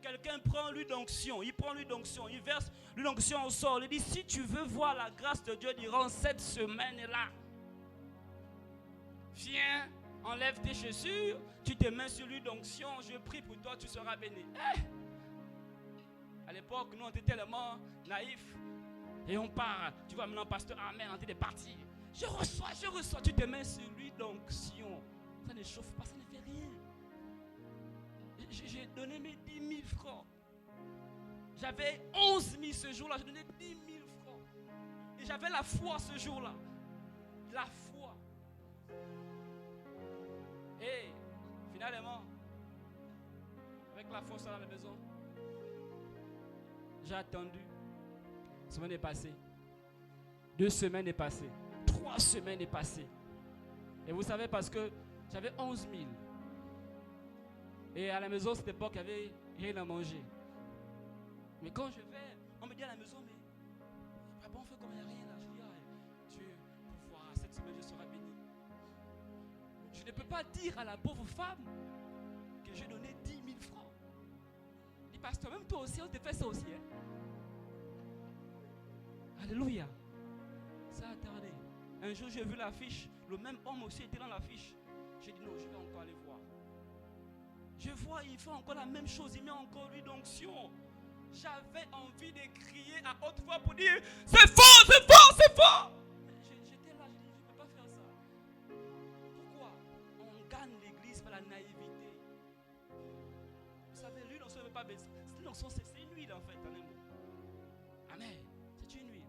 S1: Quelqu'un prend l'huile d'onction. Il prend l'huile d'onction. Il verse l'huile d'onction au sol. Il dit si tu veux voir la grâce de Dieu durant cette semaine-là, viens. Enlève tes chaussures, tu te mets sur l'huile d'onction, je prie pour toi, tu seras béni. À l'époque, nous on était tellement naïfs. Et on part, tu vois maintenant, pasteur, amen, on est parti. Je reçois, tu te mets sur l'huile d'onction. Ça ne chauffe pas, ça ne fait rien. J'ai donné mes 10 000 francs. J'avais 11 000 ce jour-là, j'ai donné 10 000 francs. Et j'avais la foi ce jour-là. La foi. Et finalement, avec la force à la maison, j'ai attendu. Une semaine est passée. 2 semaines est passée. 3 semaines est passée. Et vous savez, parce que j'avais 11 000. Et à la maison, à cette époque, il n'y avait rien à manger. Mais quand je vais, on me dit à la maison, mais papa, on fait comme il n'y a rien là. Je dis, Dieu, pour voir, cette semaine, je serai béni. Je ne peux pas dire à la pauvre femme que j'ai donné 10 000 francs. Il dit, pasteur, même toi aussi, on te fait ça aussi. Hein? Alléluia. Ça a tardé. Un jour, j'ai vu l'affiche. Le même homme aussi était dans l'affiche. J'ai dit, non, je vais encore aller voir. Je vois, il fait encore la même chose. Il met encore l'huile d'onction. J'avais envie de crier à haute voix pour dire, c'est fort, c'est fort, c'est fort. J'étais là, je dis, je ne peux pas faire ça. Pourquoi? On gagne l'église par la naïveté. Vous savez, l'huile d'onction ne veut pas baisser. C'est une huile en fait. Amen. C'est une huile.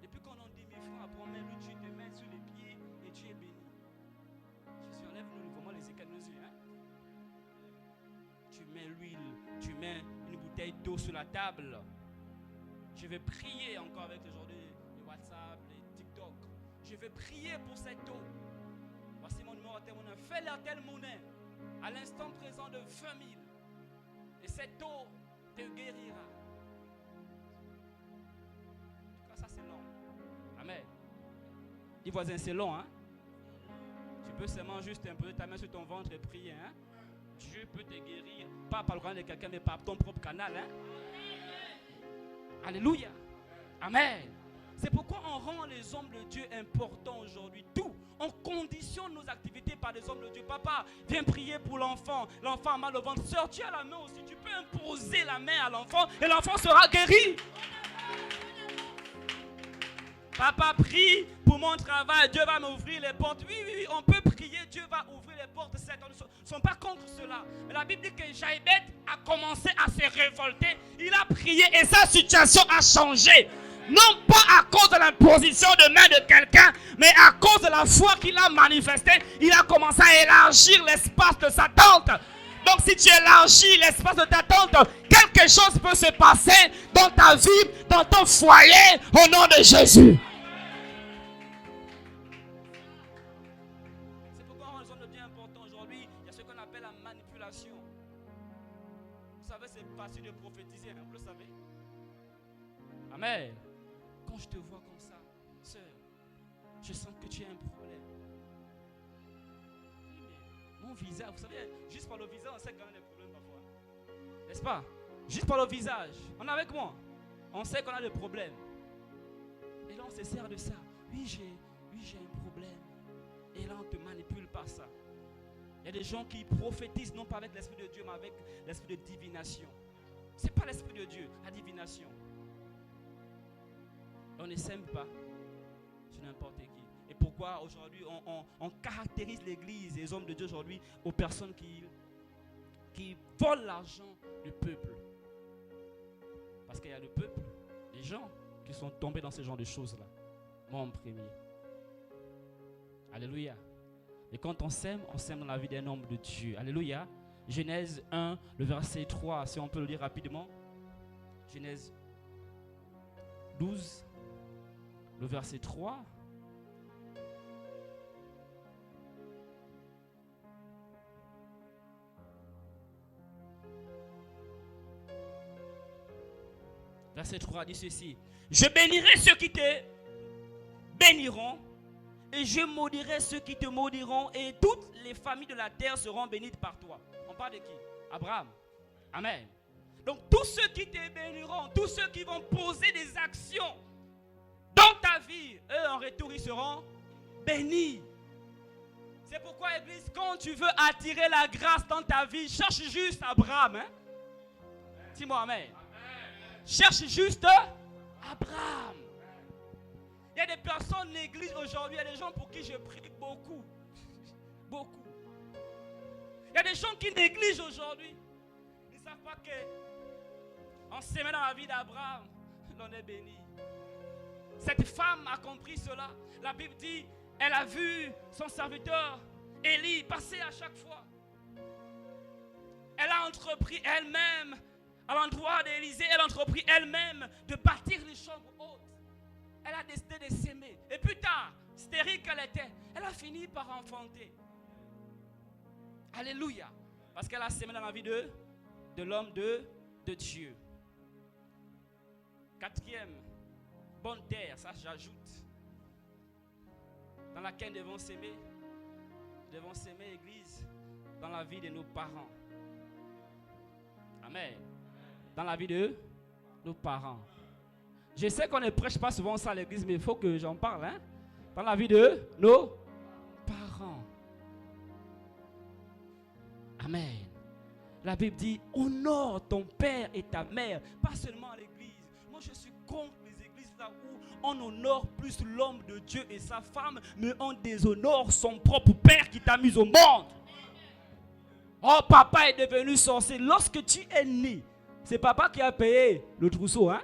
S1: Depuis qu'on a 10 000 francs, après on met l'huile, tu te mets sur les pieds et tu es béni. Jésus enlève vraiment les écailles de nos yeux. Hein? Tu mets l'huile, tu mets une bouteille d'eau sur la table. Je vais prier encore avec aujourd'hui les WhatsApp, les TikTok. Je vais prier pour cette eau. Voici mon numéro à telle monnaie. Fais-la telle monnaie à l'instant présent de 20 000. Et cette eau te guérira. En tout cas, ça c'est long. Amen. Dis voisin, c'est long, hein? Tu peux seulement juste imposer ta main sur ton ventre et prier, hein? Dieu peut te guérir, pas par le canal de quelqu'un, mais par ton propre canal, hein? Alléluia. Amen. C'est pourquoi on rend les hommes de Dieu importants aujourd'hui. Tout. On conditionne nos activités par les hommes de Dieu. Papa, viens prier pour l'enfant. L'enfant a mal au ventre. Sœur, tu as la main aussi. Tu peux imposer. peux poser la main à l'enfant et l'enfant sera guéri. Papa, prie pour mon travail, Dieu va m'ouvrir les portes. Oui, oui, oui, on peut prier, Dieu va ouvrir les portes. On ne sont pas contre cela. Mais la Bible dit que Jaïbeth a commencé à se révolter. Il a prié et sa situation a changé. Non pas à cause de l'imposition de main de quelqu'un, mais à cause de la foi qu'il a manifestée. Il a commencé à élargir l'espace de sa tente. Donc si tu élargis l'espace de ta tente, quelque chose peut se passer dans ta vie, dans ton foyer, au nom de Jésus. C'est pourquoi en raison de bien important aujourd'hui, il y a ce qu'on appelle la manipulation. Vous savez, c'est facile de prophétiser, hein, vous le savez. Amen. Quand je te vois comme ça, sœur, je sens que tu as un problème. Mon visage, vous savez, juste par le visage, on sait qu'on a des problèmes parfois. N'est-ce pas? Juste par le visage. On est avec moi. On sait qu'on a des problèmes. Et là, on se sert de ça. Oui, j'ai un problème. Et là, on te manipule par ça. Il y a des gens qui prophétisent non pas avec l'esprit de Dieu, mais avec l'esprit de divination. Ce n'est pas l'esprit de Dieu, la divination. On ne sème pas sur n'importe qui. Et pourquoi aujourd'hui on caractérise l'église et les hommes de Dieu aujourd'hui aux personnes qui volent l'argent du peuple. Parce qu'il y a le peuple, des gens qui sont tombés dans ce genre de choses-là. Moi en premier. Alléluia. Et quand on sème dans la vie d'un homme de Dieu. Alléluia. Genèse 1, le verset 3, si on peut le lire rapidement. Genèse 12, le verset 3. Verset 3 dit ceci. Je bénirai ceux qui te béniront et je maudirai ceux qui te maudiront et toutes les familles de la terre seront bénies par toi. On parle de qui? Abraham. Amen. Donc tous ceux qui te béniront, tous ceux qui vont poser des actions dans ta vie, eux en retour ils seront bénis. C'est pourquoi Église, quand tu veux attirer la grâce dans ta vie, cherche juste Abraham. Hein? Dis-moi amen. Cherche juste Abraham. Il y a des personnes dans l'église aujourd'hui, il y a des gens pour qui je prie beaucoup. Beaucoup. Il y a des gens qui négligent aujourd'hui. Ils ne savent pas qu'en s'aimant dans la vie d'Abraham, l'on est béni. Cette femme a compris cela. La Bible dit, elle a vu son serviteur Élie passer à chaque fois. Elle a entrepris elle-même à l'endroit d'Élisée, elle a entrepris elle-même de bâtir les chambres hautes. Elle a décidé de s'aimer. Et plus tard, stérile qu'elle était, elle a fini par enfanter. Alléluia. Parce qu'elle a sémé dans la vie de l'homme de Dieu. Quatrième, bonne terre, ça j'ajoute. Dans laquelle nous devons s'aimer, Église, dans la vie de nos parents. Amen. Dans la vie de nos parents. Je sais qu'on ne prêche pas souvent ça à l'église, mais il faut que j'en parle. Hein? Dans la vie de nos parents. Amen. La Bible dit, honore ton père et ta mère, pas seulement à l'église. Moi, je suis contre les églises là où on honore plus l'homme de Dieu et sa femme, mais on déshonore son propre père qui t'a mis au monde. Oh, papa est devenu sorcier. Lorsque tu es né, c'est papa qui a payé le trousseau. Hein?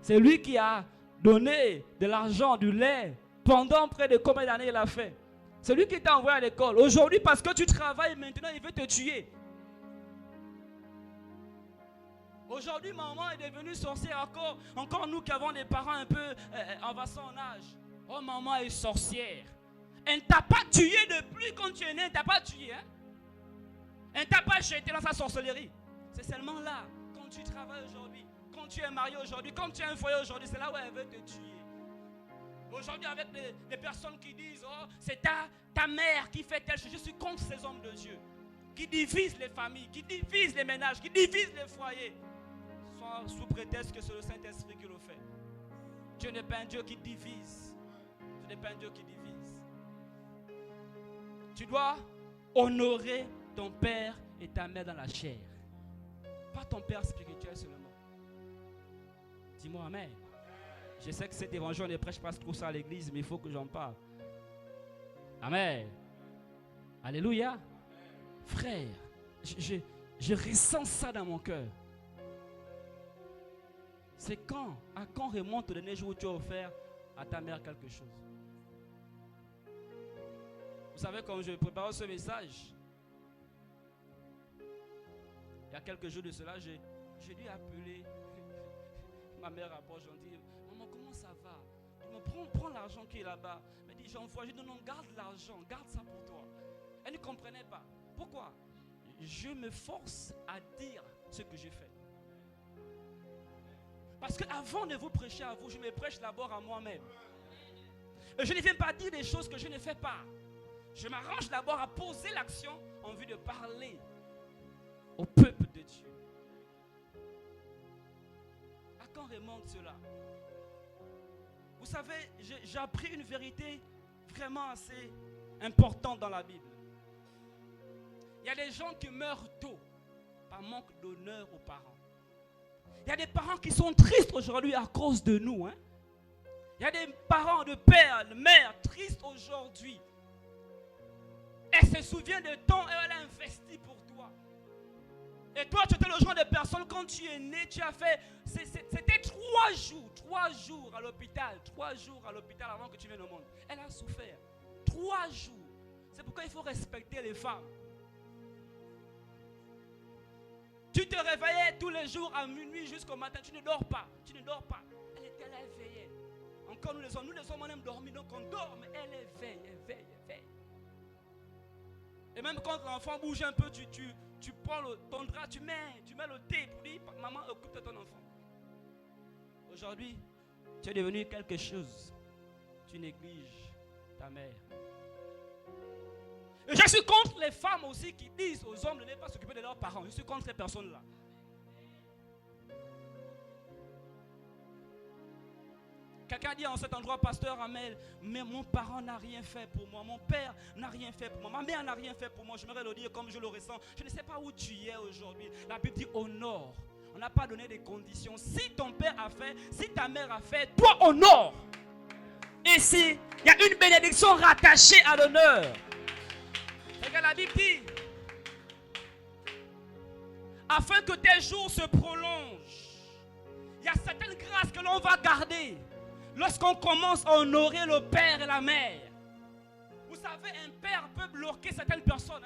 S1: C'est lui qui a donné de l'argent, du lait. Pendant près de combien d'années il a fait? C'est lui qui t'a envoyé à l'école. Aujourd'hui, parce que tu travailles maintenant, il veut te tuer. Aujourd'hui, maman est devenue sorcière. Encore nous qui avons des parents un peu avancés en âge. Oh, maman est sorcière. Elle ne t'a pas tué depuis quand tu es né. Elle ne t'a pas tué. Hein? Elle ne t'a pas jeté dans sa sorcellerie. C'est seulement là, quand tu travailles aujourd'hui, quand tu es marié aujourd'hui, quand tu as un foyer aujourd'hui, c'est là où elle veut te tuer. Aujourd'hui, avec les personnes qui disent, oh, c'est ta mère qui fait telle chose. Je suis contre ces hommes de Dieu qui divisent les familles, qui divisent les ménages, qui divisent les foyers, sous prétexte que c'est le Saint-Esprit qui le fait. Dieu n'est pas un Dieu qui divise. Dieu n'est pas un Dieu qui divise. Tu dois honorer ton père et ta mère dans la chair. Pas ton père spirituel seulement. Dis-moi amen. Je sais que cet évangile, on ne prêche pas trop ça à l'église, mais il faut que j'en parle. Amen. Alléluia. Frère, je ressens ça dans mon cœur. C'est à quand remonte le dernier jour où tu as offert à ta mère quelque chose? Vous savez, quand je préparais ce message, il y a quelques jours de cela, j'ai dû appeler ma mère à Port-Gentil. Maman, comment ça va? Elle me prends l'argent qui est là-bas. Elle me dit, j'envoie. Je dis, non, garde l'argent, garde ça pour toi. Elle ne comprenait pas. Pourquoi? Je me force à dire ce que j'ai fait. Parce qu'avant de vous prêcher à vous, je me prêche d'abord à moi-même. Et je ne viens pas dire des choses que je ne fais pas. Je m'arrange d'abord à poser l'action en vue de parler au peuple de Dieu. À quand remonte cela? Vous savez, j'ai appris une vérité vraiment assez importante dans la Bible. Il y a des gens qui meurent tôt par manque d'honneur aux parents. Il y a des parents qui sont tristes aujourd'hui à cause de nous. Il y a des parents de père, de mère tristes aujourd'hui. Elle se souvient de temps et elle a investi pour toi. Et toi, tu étais le genre de personne, quand tu es né, tu as fait, c'était 3 jours à l'hôpital. 3 jours à l'hôpital avant que tu viennes au monde. Elle a souffert. 3 jours. C'est pourquoi il faut respecter les femmes. Tu te réveillais tous les jours à minuit jusqu'au matin. Tu ne dors pas. Tu ne dors pas. Elle était là, elle veillait. Encore nous les hommes, on aime dormir. Donc on dort, mais elle veille, elle veille, elle veille. Et même quand l'enfant bouge un peu, tu prends ton drap, tu mets le thé pour dire, maman, occupe de ton enfant. Aujourd'hui, tu es devenu quelque chose. Tu négliges ta mère. Et je suis contre les femmes aussi qui disent aux hommes de ne pas s'occuper de leurs parents. Je suis contre ces personnes-là. Quelqu'un dit en cet endroit, pasteur Amel, mais mon parent n'a rien fait pour moi, mon père n'a rien fait pour moi, ma mère n'a rien fait pour moi. J'aimerais le dire comme je le ressens. Je ne sais pas où tu es aujourd'hui. La Bible dit honore. On n'a pas donné des conditions. Si ton père a fait, si ta mère a fait, toi honore. Et si il y a une bénédiction rattachée à l'honneur. Regarde, la Bible dit, afin que tes jours se prolongent, il y a certaines grâces que l'on va garder lorsqu'on commence à honorer le père et la mère. Vous savez, un père peut bloquer certaines personnes.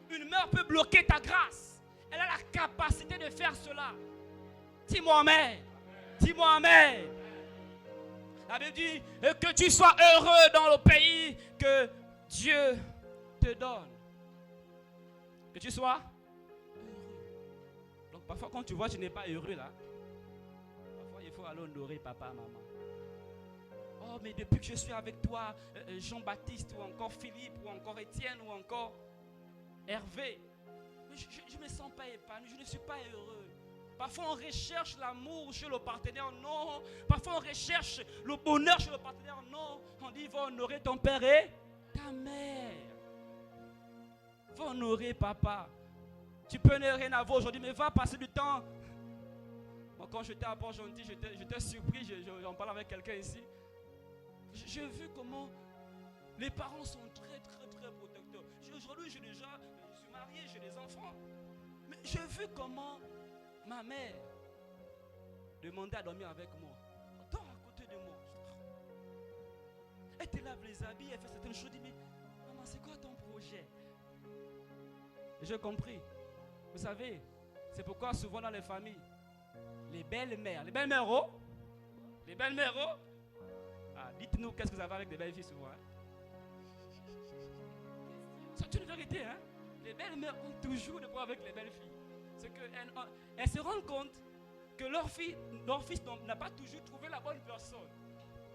S1: Une mère peut bloquer ta grâce. Elle a la capacité de faire cela. Dis-moi amen. Dis-moi amen. La Bible dit que tu sois heureux dans le pays que Dieu te donne. Que tu sois heureux. Donc parfois quand tu vois que tu n'es pas heureux là, parfois il faut aller honorer papa, maman. Oh mais depuis que je suis avec toi, Jean-Baptiste ou encore Philippe ou encore Étienne ou encore Hervé, je ne me sens pas épanoui, je ne suis pas heureux. Parfois on recherche l'amour chez le partenaire, non. Parfois on recherche le bonheur chez le partenaire, non. On dit va honorer ton père et ta mère. Va honorer papa. Tu peux ne rien avoir aujourd'hui, mais va passer du temps. Moi, quand j'étais à Port-Gentil, j'étais surpris, j'en parlais avec quelqu'un ici. J'ai vu comment les parents sont très protecteurs. Aujourd'hui, je suis marié, j'ai des enfants. Mais j'ai vu comment ma mère demandait à dormir avec moi. Dors à côté de moi. Elle te lave les habits, elle fait certaines choses. Je dis, mais maman, c'est quoi ton projet? Et j'ai compris. Vous savez, c'est pourquoi souvent dans les familles, les belles-mères, oh? Les belles-mères, oh? Ah, dites-nous qu'est-ce que vous avez avec des belles filles souvent. C'est une vérité, hein? Les belles-mères ont toujours des problèmes avec les belles filles. C'est qu'elles se rendent compte que leur fils n'a pas toujours trouvé la bonne personne.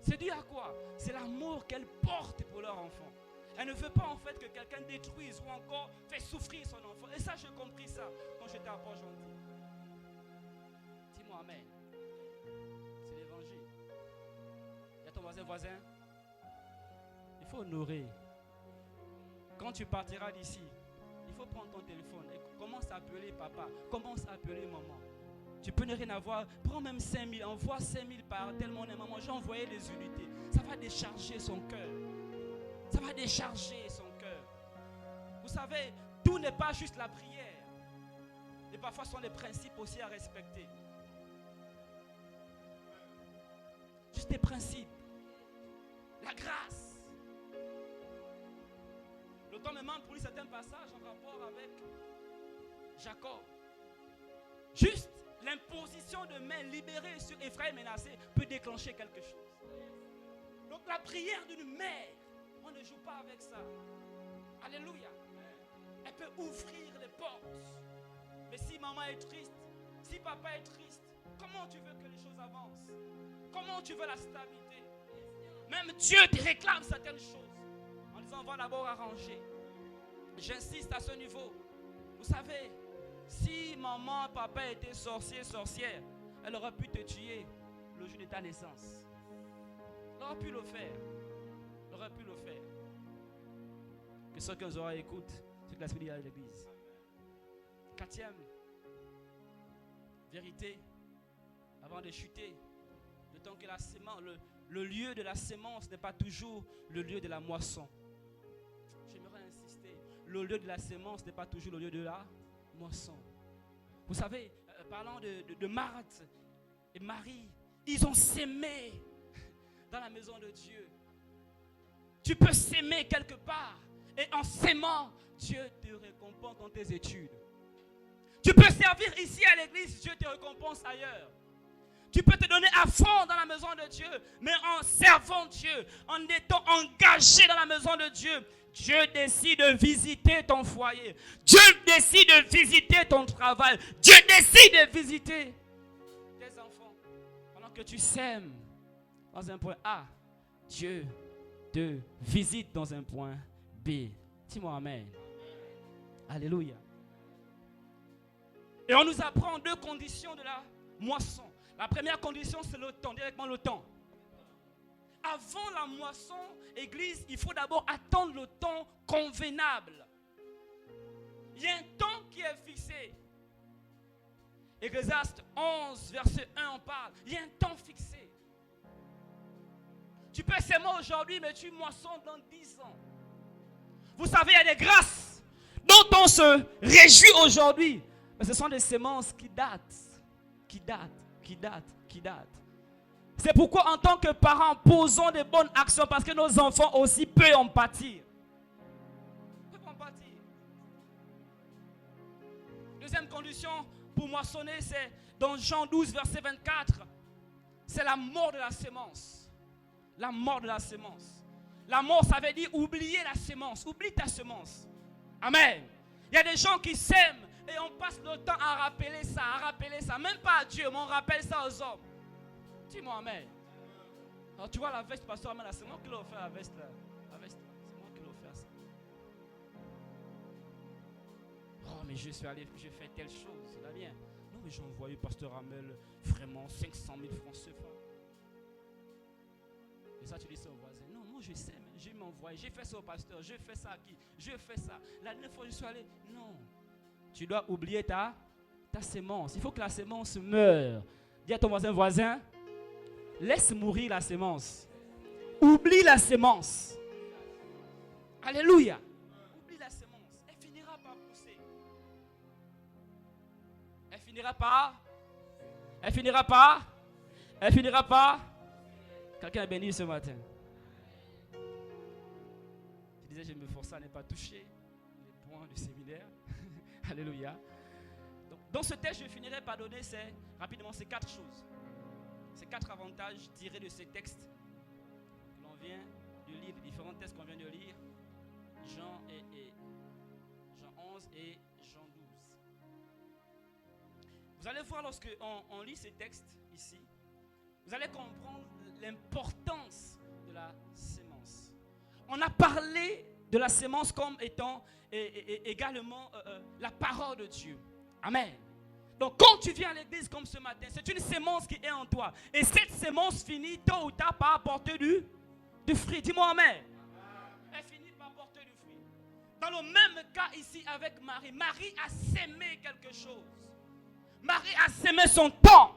S1: C'est dû à quoi? C'est l'amour qu'elles portent pour leur enfant. Elle ne veut pas en fait que quelqu'un détruise ou encore fait souffrir son enfant. Et ça, j'ai compris ça quand j'étais à Port-Gentil. Dis-moi amen. C'est l'évangile. Il y a ton voisin. Il faut honorer. Quand tu partiras d'ici, il faut prendre ton téléphone et commence à appeler papa, commence à appeler maman. Tu peux ne rien avoir. Prends même 5 000, envoie 5 000 par tel mon maman. J'ai envoyé des unités. Ça va décharger son cœur. Ça va décharger son cœur. Vous savez, tout n'est pas juste la prière. Et parfois, ce sont des principes aussi à respecter. Juste des principes. La grâce. L'auteur me demande pour lui certains passages en rapport avec Jacob. Juste l'imposition de main libérée sur Ephraim menacé peut déclencher quelque chose. Donc la prière d'une mère, on ne joue pas avec ça. Alléluia. Elle peut ouvrir les portes. Mais si maman est triste, si papa est triste, comment tu veux que les choses avancent? Comment tu veux la stabilité? Même Dieu te réclame certaines choses en disant on va d'abord arranger. J'insiste à ce niveau. Vous savez, si maman, papa étaient sorciers, sorcières, elle aurait pu te tuer le jour de ta naissance. Elle aurait pu le faire. Elle aurait pu le faire. Que ceux qui nous auront écoutent ce que l'Esprit dit à l'église. 4e vérité, avant de chuter, de temps que la sémence, le lieu de la sémence n'est pas toujours le lieu de la moisson. J'aimerais insister, le lieu de la sémence n'est pas toujours le lieu de la moisson. Vous savez, parlant de Marthe et Marie, ils ont sémé dans la maison de Dieu. Tu peux s'aimer quelque part et en s'aimant, Dieu te récompense dans tes études. Tu peux servir ici à l'église, Dieu te récompense ailleurs. Tu peux te donner à fond dans la maison de Dieu, mais en servant Dieu, en étant engagé dans la maison de Dieu, Dieu décide de visiter ton foyer. Dieu décide de visiter ton travail. Dieu décide de visiter tes enfants. Pendant que tu sèmes dans un point A, Dieu te visite dans un point B. Dis-moi amen. Alléluia. Et on nous apprend 2 conditions de la moisson. La première condition, c'est le temps, directement le temps. Avant la moisson, église, il faut d'abord attendre le temps convenable. Il y a un temps qui est fixé. Ecclésiaste 11, verset 1, on parle. Il y a un temps fixé. Tu peux s'aimer aujourd'hui, mais tu moissonnes dans 10 ans. Vous savez, il y a des grâces dont on se réjouit aujourd'hui. Mais ce sont des semences qui datent. C'est pourquoi en tant que parents, posons des bonnes actions parce que nos enfants aussi peuvent en pâtir. Deuxième condition pour moissonner, c'est dans Jean 12, verset 24. C'est la mort de la sémence. La mort de la sémence. La mort, ça veut dire oublier la sémence. Oublie ta sémence. Amen. Il y a des gens qui sèment et on passe le temps à rappeler ça. Même pas à Dieu, mais on rappelle ça aux hommes. Dis-moi amen. Alors tu vois la veste, pasteur, amen, c'est moi qui l'ai offert la veste là. La veste, c'est moi qui l'ai offert ça. Oh mais je suis allé, j'ai fait telle chose, c'est bien. Non mais j'ai envoyé pasteur Amel vraiment 500 000 francs CFA. Et ça tu dis ça au voisin. Non, moi je sais, je m'envoie, j'ai fait ça au pasteur, je fais ça à qui, je fais ça. La dernière fois je suis allé, non. Tu dois oublier ta sémence. Il faut que la sémence meure. Dis à ton voisin, laisse mourir la sémence. Oublie la sémence. Alléluia. Oublie la sémence. Elle finira par pousser. Elle finira par. Quelqu'un est béni ce matin. Je disais, je me force à ne pas toucher les points du séminaire. Alléluia. Donc, dans ce texte, je finirai par donner rapidement ces 4 choses. Ces 4 avantages tirés de ces textes que l'on vient de lire, les différents textes qu'on vient de lire. Jean 11 et Jean 12. Vous allez voir lorsque on lit ces textes ici, vous allez comprendre l'importance de la sémence. On a parlé de la sémence comme étant également la parole de Dieu. Amen. Donc quand tu viens à l'église comme ce matin, c'est une sémence qui est en toi. Et cette sémence finit tôt ou tard par apporter du fruit. Dis-moi amen. Elle finit par apporter du fruit. Dans le même cas ici avec Marie. Marie a sémé quelque chose. Marie a sémé son temps.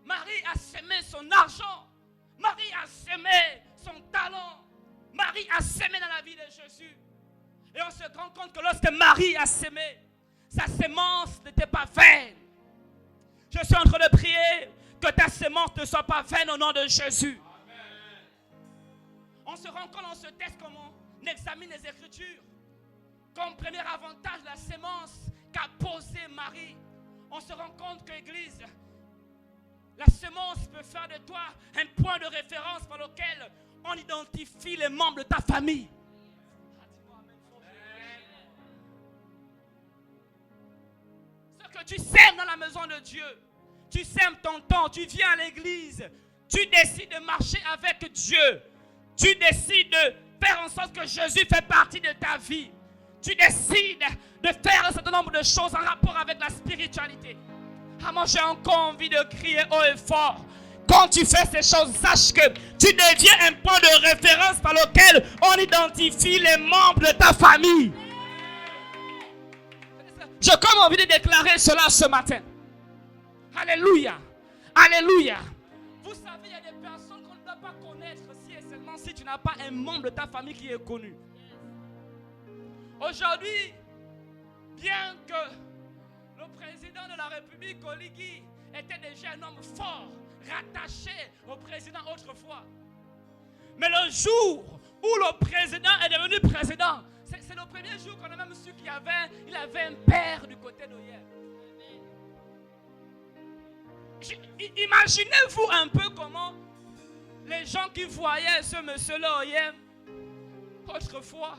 S1: Marie a sémé son argent. Marie a sémé son talent. Marie a sémé dans la vie de Jésus. Et on se rend compte que lorsque Marie a sémé, sa sémence n'était pas vaine. Je suis en train de prier que ta sémence ne soit pas vaine au nom de Jésus. Amen. On se rend compte dans ce texte comment on examine les Écritures. Comme premier avantage, la sémence qu'a posée Marie. On se rend compte que l'Église, la semence peut faire de toi un point de référence par lequel on identifie les membres de ta famille. Ce que tu sèmes dans la maison de Dieu, tu sèmes ton temps, tu viens à l'église, tu décides de marcher avec Dieu, tu décides de faire en sorte que Jésus fait partie de ta vie, tu décides de faire un certain nombre de choses en rapport avec la spiritualité. Ah, moi j'ai encore envie de crier haut et fort. Quand tu fais ces choses, sache que tu deviens un point de référence par lequel on identifie les membres de ta famille. J'ai comme envie de déclarer cela ce matin. Alléluia. Alléluia. Vous savez, il y a des personnes qu'on ne doit pas connaître si et seulement si tu n'as pas un membre de ta famille qui est connu. Aujourd'hui, bien que le président de la République, Oligui, était déjà un homme fort, rattaché au président autrefois. Mais le jour où le président est devenu président, c'est le premier jour qu'on a même su qu'il avait un père du côté d'Oyem. Imaginez-vous un peu comment les gens qui voyaient ce monsieur-là Oyem autrefois,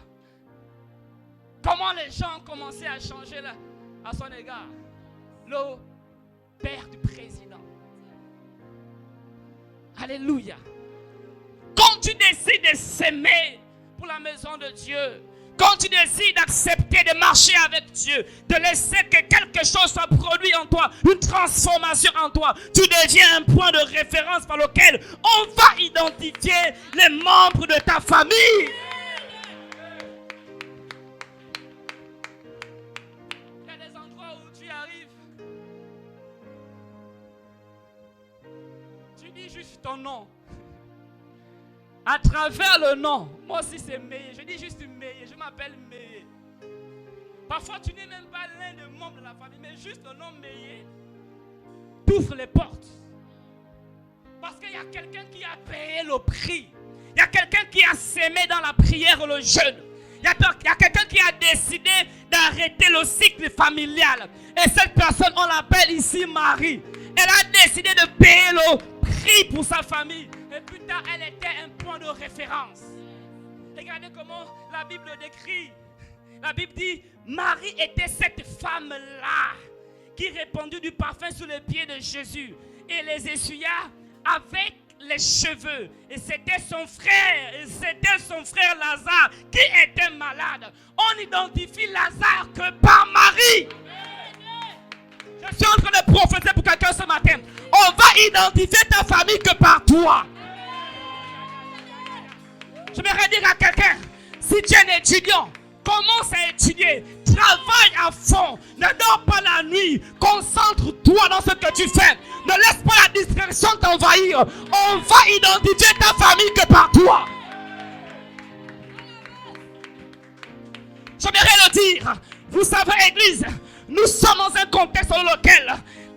S1: comment les gens commençaient à changer là, à son égard. Le père du président. Alléluia. Quand tu décides de s'aimer pour la maison de Dieu, quand tu décides d'accepter de marcher avec Dieu, de laisser que quelque chose soit produit en toi, une transformation en toi, tu deviens un point de référence par lequel on va identifier les membres de ta famille. Il y a des endroits où tu arrives, tu dis juste ton nom. À travers le nom, moi aussi c'est Meillé, je dis juste Meillé, je m'appelle Meillé. Parfois tu n'es même pas l'un des membres de la famille, mais juste le nom Meillé t'ouvre les portes. Parce qu'il y a quelqu'un qui a payé le prix. Il y a quelqu'un qui a sémé dans la prière et le jeûne. Il y a quelqu'un qui a décidé d'arrêter le cycle familial. Et cette personne, on l'appelle ici Marie. Elle a décidé de payer le prix pour sa famille. Et plus tard, elle était un point de référence. Regardez comment la Bible décrit. La Bible dit, Marie était cette femme-là qui répandit du parfum sous les pieds de Jésus et les essuya avec les cheveux. Et c'était son frère Lazare qui était malade. On identifie Lazare que par Marie. Je suis en train de prophétiser pour quelqu'un ce matin. On va identifier ta famille que par toi. Je vais dire à quelqu'un, si tu es un étudiant, commence à étudier, travaille à fond, ne dors pas la nuit, concentre-toi dans ce que tu fais, ne laisse pas la distraction t'envahir. On va identifier ta famille que par toi. J'aimerais le dire, vous savez, Église, nous sommes dans un contexte dans lequel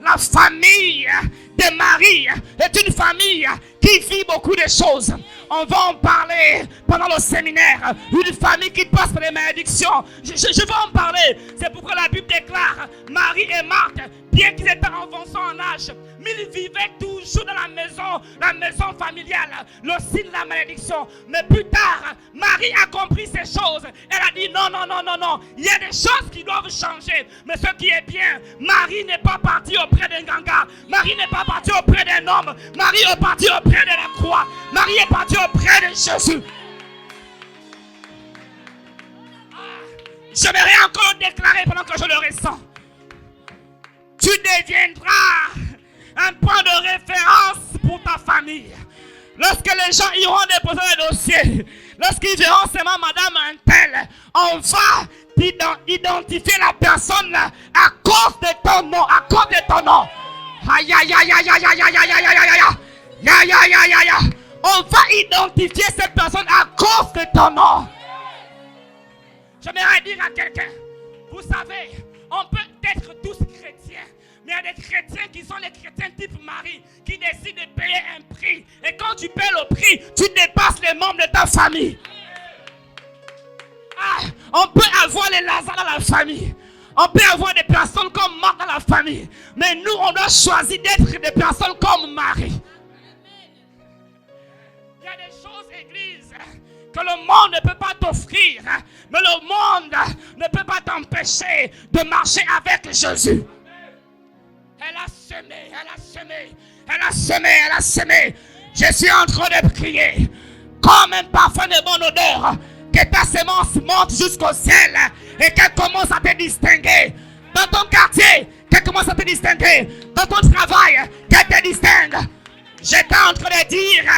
S1: la famille de Marie est une famille qui vit beaucoup de choses. On va en parler pendant le séminaire. Une famille qui passe par les malédictions. Je vais en parler. C'est pourquoi la Bible déclare, Marie et Marthe, bien qu'ils étaient avancés en âge, mais ils vivaient toujours dans la maison familiale, le signe de la malédiction. Mais plus tard, Marie a compris ces choses. Elle a dit non. Il y a des choses qui doivent changer. Mais ce qui est bien, Marie n'est pas partie auprès d'un ganga. Marie n'est pas partie auprès d'un homme. Marie est partie auprès de la croix. Marie est partie auprès de Jésus. J'aimerais encore le déclarer pendant que je le ressens. Tu deviendras un point de référence pour ta famille. Lorsque les gens iront déposer le dossier, lorsqu'ils verront seulement madame un tel, on va d'identifier la personne à cause de ton nom, à cause de ton nom. Aïe, aïe, aïe, aïe, aïe, aïe, aïe, aïe, aïe, aïe, aïe, aïe, aïe, aïe, aïe, aïe. On va identifier cette personne à cause de ton nom. J'aimerais dire à quelqu'un, vous savez, on peut être tous chrétiens, mais il y a des chrétiens qui sont les chrétiens type Marie, qui décident de payer un prix. Et quand tu payes le prix, tu dépasses les membres de ta famille. Ah, on peut avoir les Lazare dans la famille. On peut avoir des personnes comme Marc dans la famille. Mais nous, on doit choisir d'être des personnes comme Marie. Il y a des choses, Église, que le monde ne peut pas t'offrir. Mais le monde ne peut pas t'empêcher de marcher avec Jésus. Elle a semé, elle a semé, elle a semé, elle a semé. Je suis en train de prier. Comme un parfum de bonne odeur. Que ta semence monte jusqu'au ciel et qu'elle commence à te distinguer. Dans ton quartier, qu'elle commence à te distinguer. Dans ton travail, qu'elle te distingue. J'étais en train de dire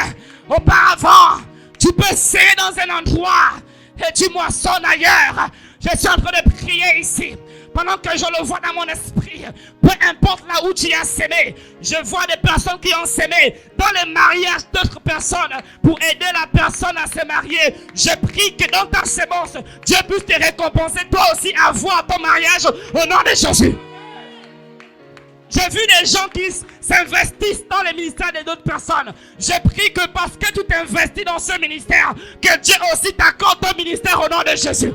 S1: auparavant, tu peux serrer dans un endroit et tu moissonnes ailleurs. Je suis en train de prier ici. Pendant que je le vois dans mon esprit, peu importe là où tu as sémé, je vois des personnes qui ont sémé dans le mariage d'autres personnes pour aider la personne à se marier. Je prie que dans ta sémence, Dieu puisse te récompenser toi aussi à voir ton mariage au nom de Jésus. J'ai vu des gens qui s'investissent dans le ministère d'autres personnes. Je prie que parce que tu t'investis dans ce ministère, que Dieu aussi t'accorde ton ministère au nom de Jésus.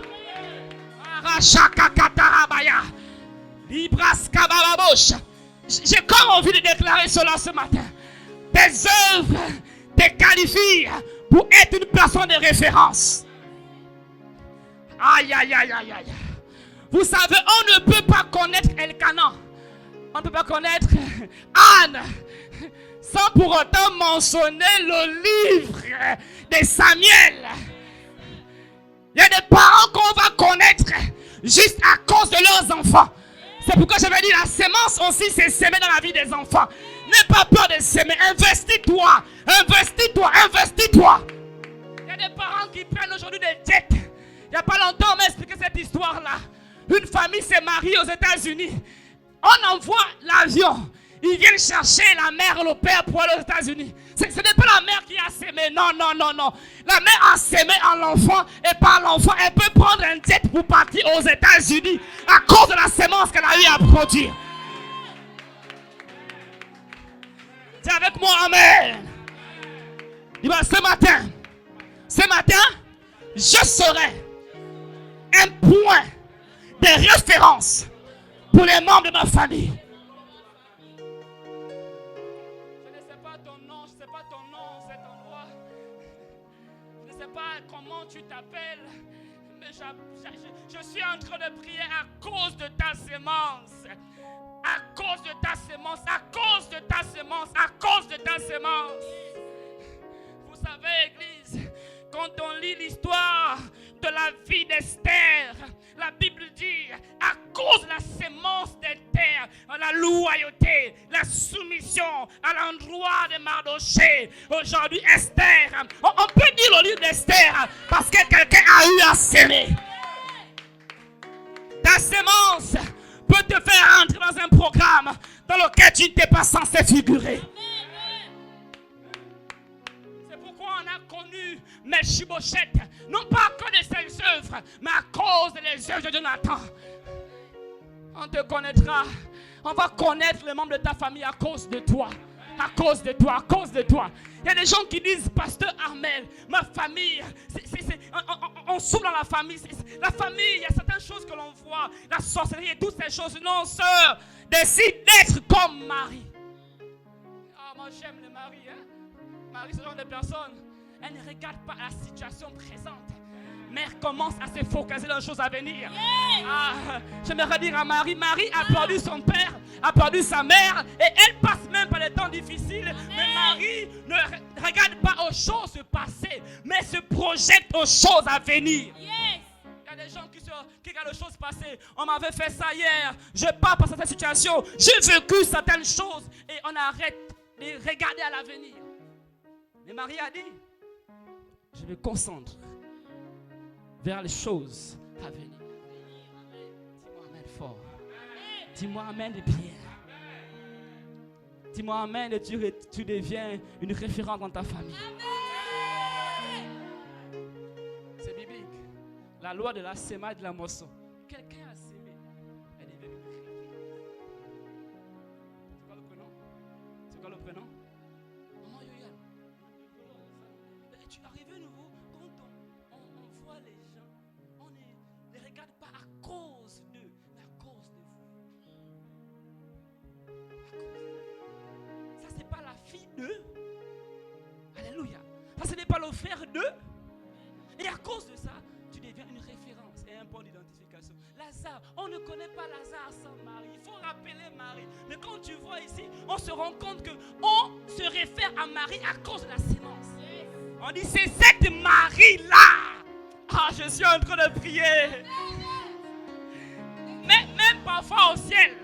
S1: J'ai comme envie de déclarer cela ce matin. Tes œuvres te qualifient pour être une personne de référence. Aïe, aïe, aïe, aïe, aïe. Vous savez, on ne peut pas connaître Elkanah. On ne peut pas connaître Anne sans pour autant mentionner le livre de Samuel. Il y a des parents qu'on va connaître juste à cause de leurs enfants. C'est pourquoi je vais dire la sémence aussi, c'est s'aimer dans la vie des enfants. N'aie pas peur de s'aimer. Investis-toi. Investis-toi. Investis-toi. Il y a des parents qui prennent aujourd'hui des jets. Il n'y a pas longtemps, on m'a expliqué cette histoire-là. Une famille s'est mariée aux États-Unis. On envoie l'avion. Ils viennent chercher la mère et le père pour aller aux États-Unis. Ce n'est pas la mère qui a sémé. Non, non, non, non. La mère a sémé en l'enfant et par l'enfant, elle peut prendre un jet pour partir aux États-Unis à cause de la sémence qu'elle a eu à produire. Dis avec moi, amen. Il va ce matin, je serai un point de référence pour les membres de ma famille. Comment tu t'appelles, mais je suis en train de prier à cause de ta sémence, à cause de ta sémence, à cause de ta sémence, à cause de ta sémence. Vous savez, Église, quand on lit l'histoire de la vie d'Esther, la Bible dit, à cause de la sémence d'Esther, la loyauté, la soumission à l'endroit de Mardoché. Aujourd'hui, Esther, on peut dire le livre d'Esther parce que quelqu'un a eu à s'aimer. Ta sémence peut te faire entrer dans un programme dans lequel tu n'étais pas censé figurer. C'est pourquoi on a connu Mephibosheth, non pas à cause de ses œuvres, mais à cause des œuvres de Jonathan. On te connaîtra. On va connaître les membres de ta famille à cause de toi. À cause de toi, à cause de toi. Il y a des gens qui disent, Pasteur Armel, ma famille, on souffre dans la famille. La famille, il y a certaines choses que l'on voit, la sorcellerie et toutes ces choses. Non, sœur, décide d'être comme Marie. Ah, moi j'aime les maris. Hein? Marie, c'est le genre de personne. Elle ne regarde pas la situation présente, mais elle commence à se focaliser dans les choses à venir. Ah, j'aimerais dire à Marie, Marie a perdu son père, a perdu sa mère, et elle passe même par des temps difficiles. Mais Marie ne regarde pas aux choses passées, mais se projette aux choses à venir. Il y a des gens qui regardent les choses passées. On m'avait fait ça hier, je pars par cette situation, j'ai vécu certaines choses, et on arrête de regarder à l'avenir. Mais Marie a dit, je me concentre vers les choses à venir. fort. Dis-moi amen et bien. Dis-moi amen et tu deviens une référence dans ta famille. C'est biblique. La loi de la séma et de la moisson. Quelqu'un a sémé. Elle est venue. C'est quoi le prénom? C'est quoi le prénom? Maman Yoyan. Tu arrives nouveau quand on voit les gens, on ne les regarde pas à cause d'eux, mais à cause de vous. Ça, c'est pas la fille d'eux. Alléluia. Ça, ce n'est pas le frère d'eux. Et à cause de ça, tu deviens une référence et un point d'identification. Lazare, on ne connaît pas Lazare sans Marie. Il faut rappeler Marie. Mais quand tu vois ici, on se rend compte qu'on se réfère à Marie à cause de la sémence. On dit c'est cette Marie-là. Ah, je suis en train de prier. Mais même parfois au ciel.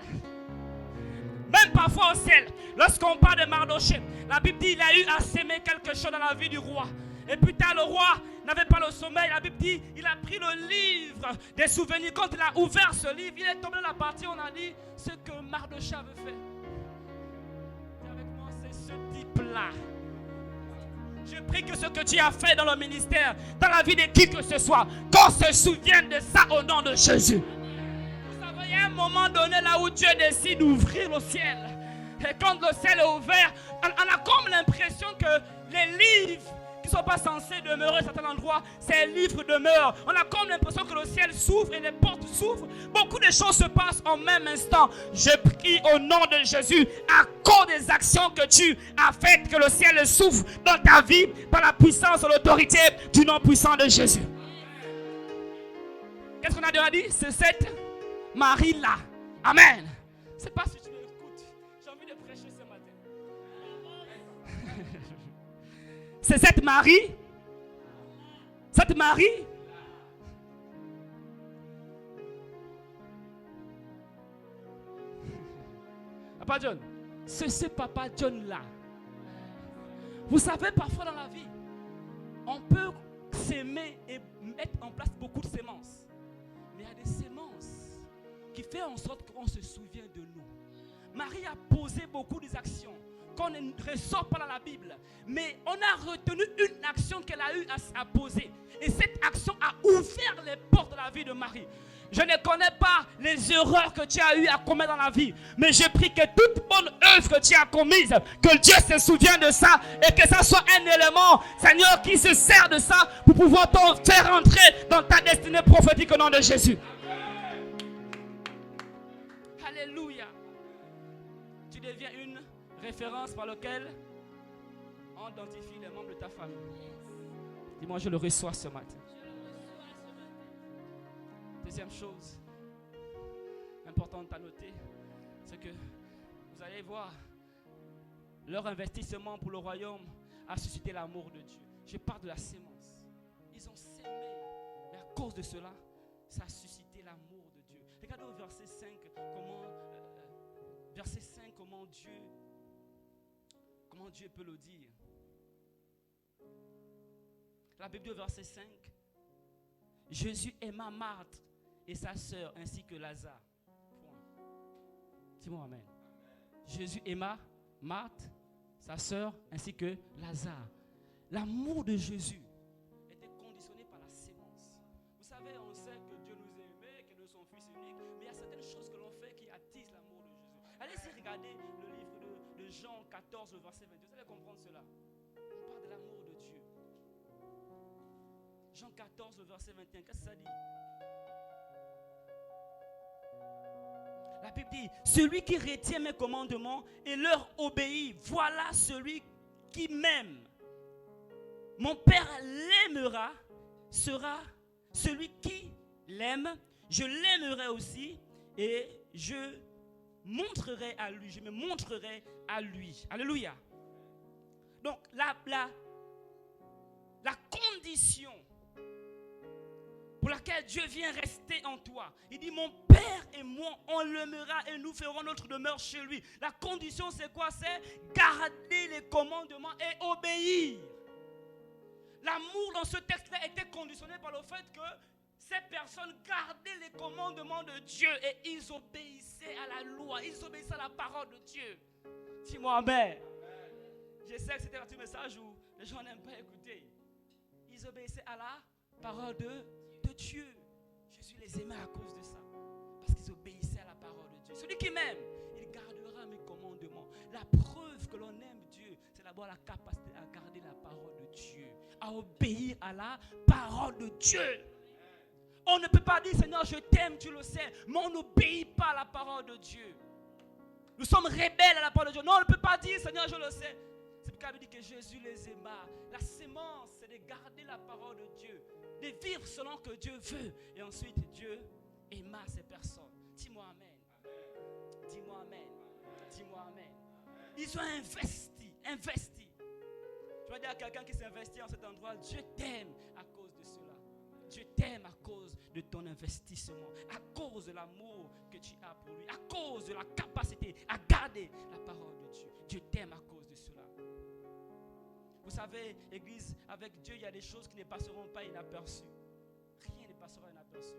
S1: Même parfois au ciel. Lorsqu'on parle de Mardochée, la Bible dit qu'il a eu à s'aimer quelque chose dans la vie du roi. Et plus tard, le roi n'avait pas le sommeil. La Bible dit qu'il a pris le livre des souvenirs. Quand il a ouvert ce livre, il est tombé dans la partie où on a dit ce que Mardochée avait fait. Et avec moi, c'est ce type-là. Je prie que ce que tu as fait dans le ministère, dans la vie de qui que ce soit, qu'on se souvienne de ça au nom de Jésus. Vous savez, il y a un moment donné là où Dieu décide d'ouvrir le ciel. Et quand le ciel est ouvert, on a comme l'impression que les livres qui ne sont pas censés demeurer à certains endroits, ces livres demeurent. On a comme l'impression que le ciel s'ouvre et les portes s'ouvrent. Beaucoup de choses se passent en même instant. Je prie au nom de Jésus, à cause des actions que tu as faites, que le ciel s'ouvre dans ta vie par la puissance et l'autorité du nom puissant de Jésus. Qu'est-ce qu'on a déjà dit? C'est cette Marie-là. Amen. C'est pas si tu m'écoutes. J'ai envie de prêcher ce matin. C'est cette Marie. Cette Marie. Papa John. C'est ce Papa John là. Vous savez, parfois dans la vie, on peut s'aimer et mettre en place beaucoup de sémences. Mais il y a des sémences qui font en sorte qu'on se souvient de nous. Marie a posé beaucoup d'actions qu'on ne ressort pas dans la Bible. Mais on a retenu une action qu'elle a eu à poser. Et cette action a ouvert les portes de la vie de Marie. Je ne connais pas les erreurs que tu as eu à commettre dans la vie. Mais je prie que toute bonne œuvre que tu as commise, que Dieu se souvienne de ça. Et que ça soit un élément, Seigneur, qui se sert de ça pour pouvoir te faire entrer dans ta destinée prophétique au nom de Jésus. Alléluia. Tu deviens une référence par laquelle on identifie les membres de ta famille. Dis-moi, je le reçois ce matin. Deuxième chose importante à noter, c'est que vous allez voir, leur investissement pour le royaume a suscité l'amour de Dieu. Je parle de la sémence. Ils ont sémé, mais à cause de cela, ça a suscité l'amour de Dieu. Regardez au verset 5, comment Dieu peut le dire. La Bible dit au verset 5, Jésus aima Marthe et sa sœur ainsi que Lazare. Point. Dis-moi amen. Jésus aima Marthe, sa sœur ainsi que Lazare. L'amour de Jésus était conditionné par la sémence. Vous savez, on sait que Dieu nous aimait, qu'il est son Fils unique, mais il y a certaines choses que l'on fait qui attisent l'amour de Jésus. Allez-y regarder le livre de Jean 14, le verset 22. Vous allez comprendre cela. On parle de l'amour de Dieu. Jean 14, le verset 21, qu'est-ce que ça dit? La Bible dit, celui qui retient mes commandements et leur obéit, voilà celui qui m'aime. Mon Père l'aimera, sera celui qui l'aime, je l'aimerai aussi et je montrerai à lui, je me montrerai à lui. Alléluia. Donc la condition pour laquelle Dieu vient rester en toi. Il dit, mon Père et moi, on l'aimera et nous ferons notre demeure chez lui. La condition, c'est quoi? C'est garder les commandements et obéir. L'amour dans ce texte-là était conditionné par le fait que Ces personnes gardaient les commandements de Dieu et ils obéissaient à la loi, ils obéissaient à la parole de Dieu. Dis-moi amen. Je sais que c'était un petit message où les gens n'aiment pas écouter. Ils obéissaient à la parole de Dieu. Jésus les aimait à cause de ça. Parce qu'ils obéissaient à la parole de Dieu. Celui qui m'aime, il gardera mes commandements. La preuve que l'on aime Dieu, c'est d'abord la capacité à garder la parole de Dieu. À obéir à la parole de Dieu. On ne peut pas dire, Seigneur, je t'aime, tu le sais, mais on n'obéit pas à la parole de Dieu. Nous sommes rebelles à la parole de Dieu. Non, on ne peut pas dire, Seigneur, je le sais. C'est pourquoi il dit que Jésus les aima. La sémence, c'est de garder la parole de Dieu, de vivre selon que Dieu veut. Et ensuite, Dieu aima ces personnes. Dis-moi amen. Dis-moi amen. Dis-moi amen. Ils ont investi. Je vais dire à quelqu'un qui s'est investi en cet endroit, Dieu t'aime à cause de cela. Dieu t'aime à cause de ton investissement, à cause de l'amour que tu as pour lui, à cause de la capacité à garder la parole de Dieu. Dieu t'aime à cause de cela. Vous savez, Église, avec Dieu, il y a des choses qui ne passeront pas inaperçues. Rien ne passera inaperçu.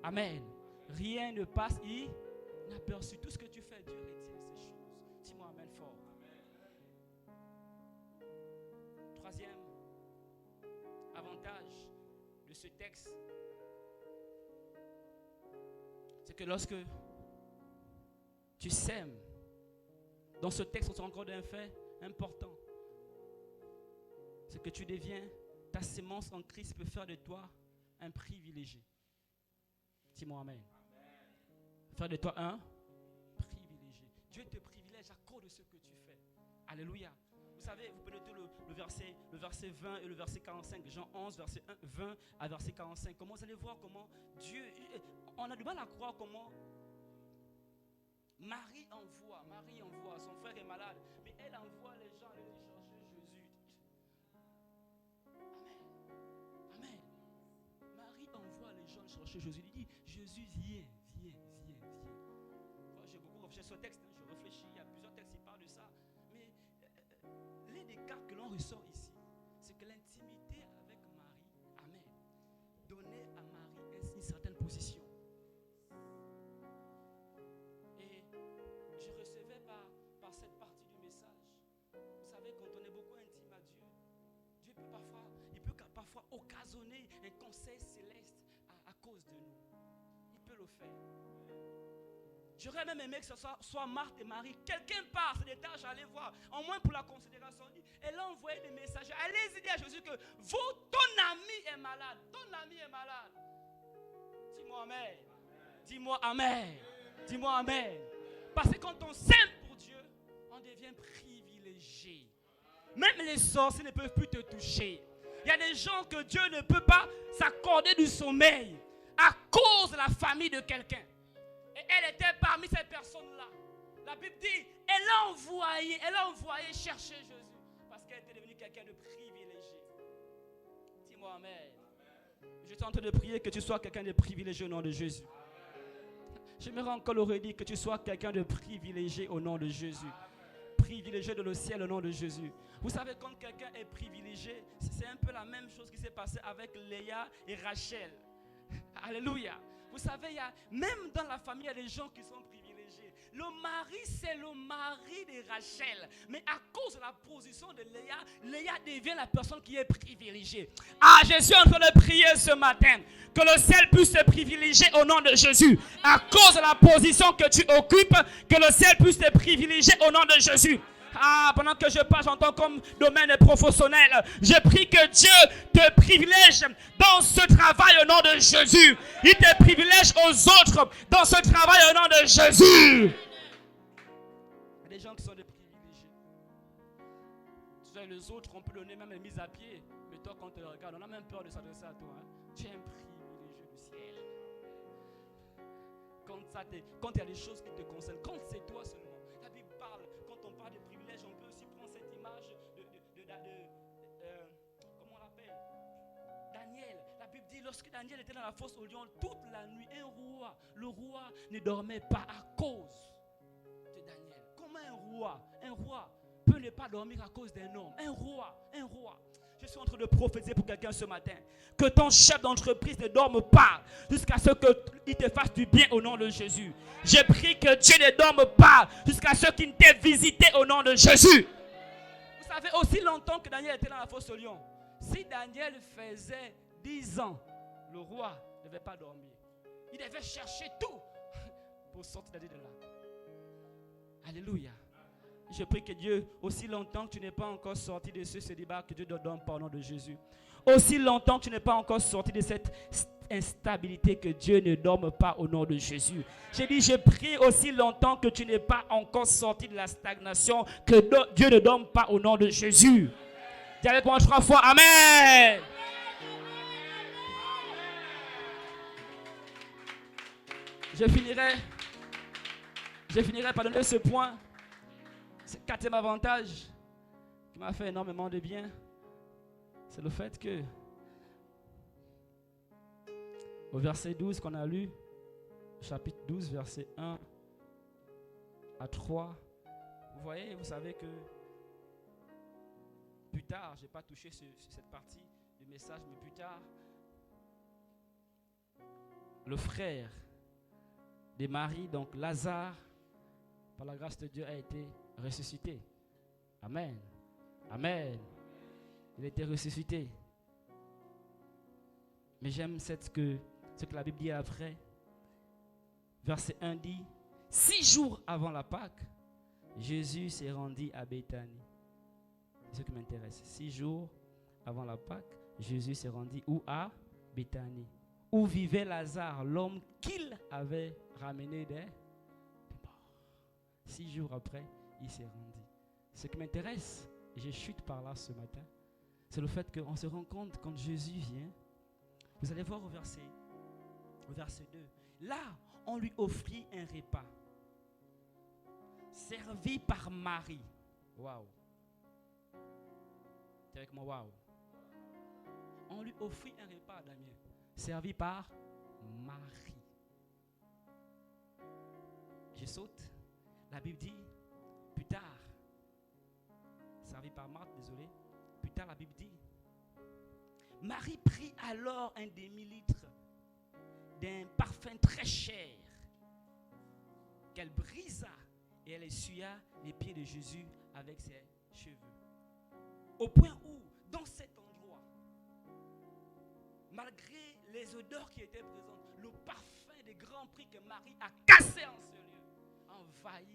S1: Amen. Rien ne passe inaperçu. Tout ce que tu fais, Dieu retient ces choses. Dis-moi amen fort. Troisième avantage de ce texte, c'est que lorsque tu sèmes, dans ce texte, on se rend compte d'un fait important. C'est que tu deviens, ta sémence en Christ peut faire de toi un privilégié. Dis-moi amen. Faire de toi un privilégié. Dieu te privilège à cause de ce que tu fais. Alléluia. Vous savez, vous pouvez noter le verset 20 et le verset 45, Jean 11, verset 20 à verset 45. Comment vous allez voir comment Dieu, on a du mal à croire comment Marie envoie, son frère est malade, mais elle envoie les gens aller chercher Jésus. Amen. Marie envoie les gens chercher Jésus. Il dit, Jésus, viens. J'ai beaucoup réfléchi sur ce texte, je réfléchis, il y a plusieurs textes qui parlent de ça. Mais l'un des cas que l'on ressort ici, c'est que l'intimité avec Marie, amen, donnait à Marie une certaine position. Et je recevais par cette partie du message, vous savez, quand on est beaucoup intime à Dieu, Dieu peut parfois occasionner un conseil céleste à cause de nous. Il peut le faire. J'aurais même aimé que ce soit Marthe et Marie. Quelqu'un part, c'est des tâches à aller voir. Au moins pour la considération. Elle a envoyé des messages. Allez-y dire à Jésus que ton ami est malade. Ton ami est malade. Dis-moi amen. Dis-moi amen. Dis-moi amen. Parce que quand on s'aime pour Dieu, on devient privilégié. Même les sorciers ne peuvent plus te toucher. Il y a des gens que Dieu ne peut pas s'accorder du sommeil à cause de la famille de quelqu'un. Et elle était parmi ces personnes-là. La Bible dit, elle a envoyé chercher Jésus. Parce qu'elle était devenue quelqu'un de privilégié. Dis-moi amen. Je suis en train de prier que tu sois quelqu'un de privilégié au nom de Jésus. J'aimerais encore le redire, que tu sois quelqu'un de privilégié au nom de Jésus. Privilégié dans le ciel au nom de Jésus. Vous savez, quand quelqu'un est privilégié, c'est un peu la même chose qui s'est passé avec Léa et Rachel. Alléluia. Vous savez, même dans la famille, il y a des gens qui sont privilégiés. Le mari, c'est le mari de Rachel. Mais à cause de la position de Léa devient la personne qui est privilégiée. Ah, je suis en train de prier ce matin. Que le ciel puisse te privilégier au nom de Jésus. À cause de la position que tu occupes, que le ciel puisse te privilégier au nom de Jésus. Ah, pendant que je parle, j'entends comme domaine professionnel. Je prie que Dieu te privilège dans ce travail au nom de Jésus. Il te privilège aux autres dans ce travail au nom de Jésus. Il y a des gens qui sont des privilégiés. Tu sais, les autres, on peut donner même une mise à pied. Mais toi, quand on te regarde, on a même peur de s'adresser à toi. Hein. Tu es un privilégié du ciel. Quand il y a des choses qui te concernent, quand c'est toi seulement. La Bible parle, quand on parle de privilèges, on peut aussi prendre cette image comment on l'appelle, Daniel. La Bible dit, lorsque Daniel était dans la fosse au lion, toute la nuit, le roi ne dormait pas à cause de Daniel. Comment un roi peut ne pas dormir à cause d'un homme? Un roi. Je suis en train de prophétiser pour quelqu'un ce matin. Que ton chef d'entreprise ne dorme pas jusqu'à ce qu'il te fasse du bien au nom de Jésus. Je prie que Dieu ne dorme pas jusqu'à ce qu'il t'ait visité au nom de Jésus. Vous savez, aussi longtemps que Daniel était dans la fosse au lion, si Daniel faisait 10 ans, le roi ne devait pas dormir. Il devait chercher tout pour sortir de là. Alléluia. Je prie que Dieu, aussi longtemps que tu n'es pas encore sorti de ce célibat, que Dieu te donne par le nom de Jésus. Aussi longtemps que tu n'es pas encore sorti de cette instabilité, que Dieu ne dorme pas au nom de Jésus. J'ai dit, je prie aussi longtemps que tu n'es pas encore sorti de la stagnation, que Dieu ne dorme pas au nom de Jésus. Dis avec moi 3 fois, Amen. Je finirai par donner ce point. Ce 4e avantage qui m'a fait énormément de bien, c'est le fait que au verset 12 qu'on a lu, chapitre 12, verset 1 à 3, vous voyez, vous savez que plus tard, je n'ai pas touché sur cette partie du message, mais plus tard, le frère de Marie, donc Lazare, par la grâce de Dieu, a été ressuscité. Amen. Amen. Il a été ressuscité. Mais j'aime ce que la Bible dit après. Verset 1 dit, 6 jours avant la Pâque, Jésus s'est rendu à Béthanie. C'est ce qui m'intéresse. 6 jours avant la Pâque, Jésus s'est rendu où? À Béthanie. Où vivait Lazare, l'homme qu'il avait ramené des morts. 6 jours après, il s'est rendu. Ce qui m'intéresse, et je chute par là ce matin, c'est le fait qu'on se rend compte quand Jésus vient. Vous allez voir au verset 2. Là, on lui offrit un repas servi par Marie. Waouh. T'es avec moi, waouh. On lui offrit un repas, Damien, servi par Marie. Je saute. La Bible dit, plus tard, servi par Marthe, désolé. Plus tard, la Bible dit, Marie prit alors un demi-litre d'un parfum très cher qu'elle brisa et elle essuya les pieds de Jésus avec ses cheveux. Au point où, dans cet endroit, malgré les odeurs qui étaient présentes, le parfum des grands prix que Marie a cassé en ce lieu, envahit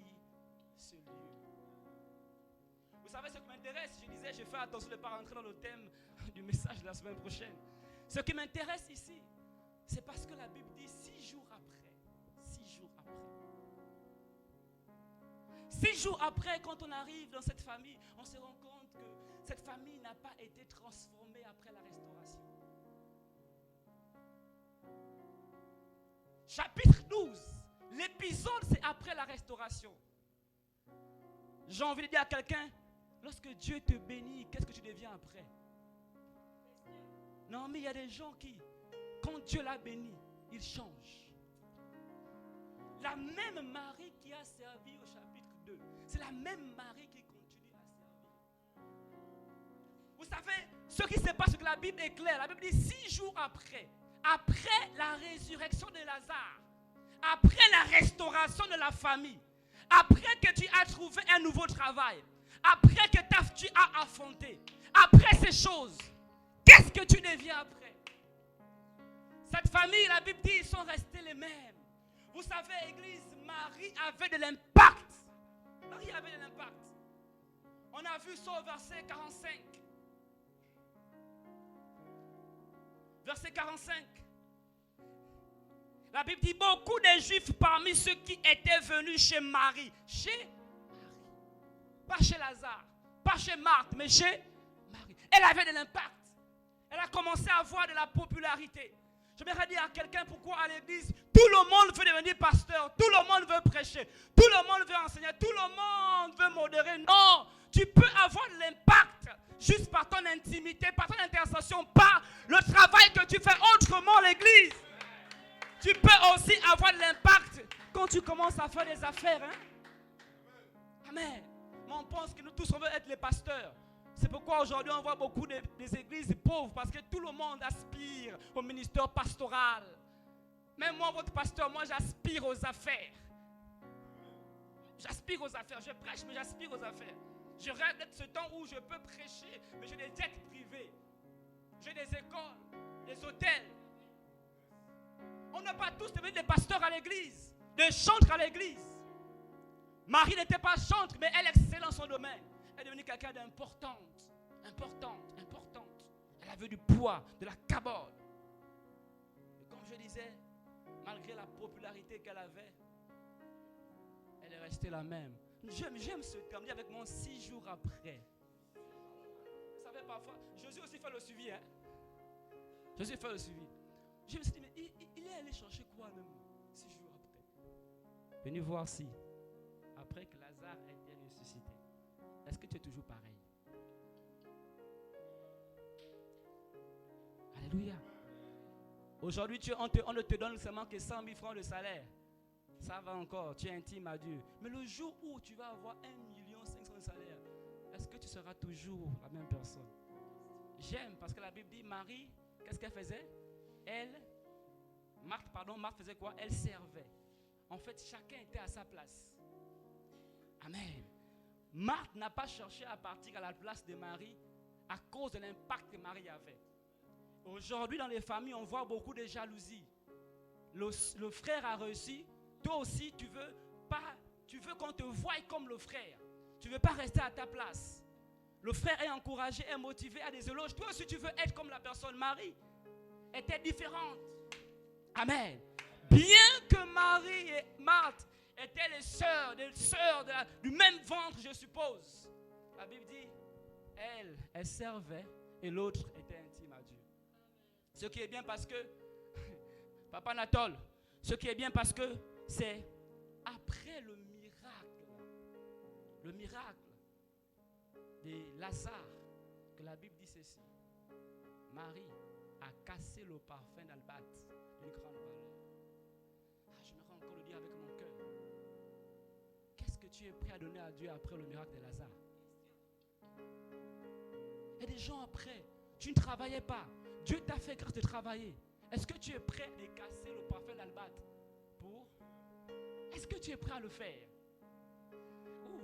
S1: ce lieu. Vous savez ce qui m'intéresse? Je disais, je fais attention de ne pas rentrer dans le thème du message de la semaine prochaine. Ce qui m'intéresse ici, c'est parce que la Bible dit 6 jours après. 6 jours après. 6 jours après, quand on arrive dans cette famille, on se rend compte que cette famille n'a pas été transformée après la restauration. Chapitre 12. L'épisode, c'est après la restauration. J'ai envie de dire à quelqu'un, lorsque Dieu te bénit, qu'est-ce que tu deviens après? Non, mais il y a des gens qui, quand Dieu l'a béni, ils changent. La même Marie qui a servi au chapitre 2, c'est la même Marie qui continue à servir. Vous savez, ce qui se passe, c'est que la Bible est claire. La Bible dit 6 jours après la résurrection de Lazare, après la restauration de la famille, après que tu as trouvé un nouveau travail, après que tu as affronté, après ces choses, qu'est-ce que tu deviens après? Cette famille, la Bible dit, ils sont restés les mêmes. Vous savez, Église, Marie avait de l'impact. Marie avait de l'impact. On a vu ça au verset 45. Verset 45. La Bible dit, beaucoup de Juifs parmi ceux qui étaient venus chez Marie. Chez Marie. Pas chez Lazare, pas chez Marthe, mais chez Marie. Elle avait de l'impact. Elle a commencé à avoir de la popularité. Je vais dire à quelqu'un pourquoi à l'église, tout le monde veut devenir pasteur, tout le monde veut prêcher, tout le monde veut enseigner, tout le monde veut modérer. Non, tu peux avoir de l'impact juste par ton intimité, par ton intercession, par le travail que tu fais autrement l'église. Tu peux aussi avoir de l'impact quand tu commences à faire des affaires. Hein? Amen. Mais on pense que nous tous on veut être les pasteurs. C'est pourquoi aujourd'hui on voit beaucoup des églises pauvres, parce que tout le monde aspire au ministère pastoral. Même moi, votre pasteur, moi j'aspire aux affaires. J'aspire aux affaires. Je prêche, mais j'aspire aux affaires. Je rêve d'être ce temps où je peux prêcher, mais j'ai des jets privés. J'ai des écoles, des hôtels. On n'a pas tous devenu des pasteurs à l'église, des chantres à l'église. Marie n'était pas chantre, mais elle excellait dans son domaine. Elle est devenue quelqu'un d'importante. Importante. Elle avait du poids, de la cabole. Et comme je disais, malgré la popularité qu'elle avait, elle est restée la même. J'aime ce terme, avec mon 6 jours après. Vous savez, parfois, Jésus aussi fait le suivi. Hein? Jésus fait le suivi. Je me suis dit, mais il est allé chercher quoi même 6 jours après? Venez voir si, après que Lazare a été ressuscité, est-ce que tu es toujours pareil? Alléluia. Aujourd'hui, on ne te donne seulement que 100 000 francs de salaire. Ça va encore, tu es intime à Dieu. Mais le jour où tu vas avoir 1 500 000 de salaire, est-ce que tu seras toujours la même personne? J'aime parce que la Bible dit, Marie, qu'est-ce qu'elle faisait? Marthe faisait quoi? Elle servait. En fait, chacun était à sa place. Amen. Marthe n'a pas cherché à partir à la place de Marie à cause de l'impact que Marie avait. Aujourd'hui, dans les familles, on voit beaucoup de jalousie. Le frère a réussi. Toi aussi, tu veux qu'on te voie comme le frère. Tu ne veux pas rester à ta place. Le frère est encouragé, est motivé à des éloges. Toi aussi, tu veux être comme la personne. Marie était différente. Amen. Bien que Marie et Marthe étaient les sœurs du même ventre, je suppose. La Bible dit, elle servait et l'autre était intime à Dieu. Ce qui est bien parce que, Papa Anatole, ce qui est bien parce que c'est après le miracle de Lazare, que la Bible dit ceci. Marie a cassé le parfum d'albâtre d'une grande valeur. Je me rends encore le dire avec mon cœur. Qu'est-ce que tu es prêt à donner à Dieu après le miracle de Lazare? Il y a des gens après, tu ne travaillais pas. Dieu t'a fait grâce de travailler. Est-ce que tu es prêt à casser le parfum d'albâtre pour? Est-ce que tu es prêt à le faire?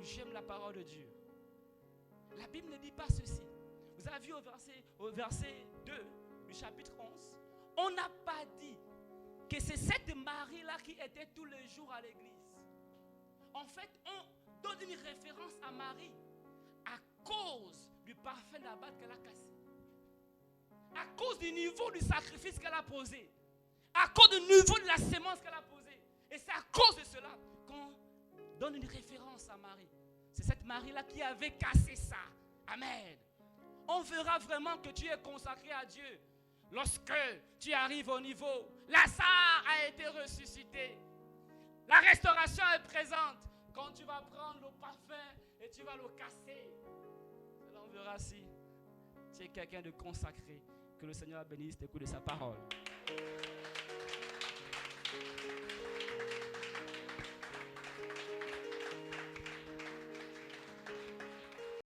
S1: J'aime la parole de Dieu. La Bible ne dit pas ceci. Vous avez vu au verset 2 du chapitre 11, on n'a pas dit que c'est cette Marie-là qui était tous les jours à l'église. En fait, on donne une référence à Marie à cause du parfum d'albâtre qu'elle a cassé. À cause du niveau du sacrifice qu'elle a posé. À cause du niveau de la sémence qu'elle a posée. Et c'est à cause de cela qu'on donne une référence à Marie. C'est cette Marie-là qui avait cassé ça. Amen. On verra vraiment que tu es consacré à Dieu lorsque tu arrives au niveau. Lazare a été ressuscité. La restauration est présente. Quand tu vas prendre le parfum et tu vas le casser, là on verra si tu es quelqu'un de consacré. Que le Seigneur bénisse l'écoute de sa parole.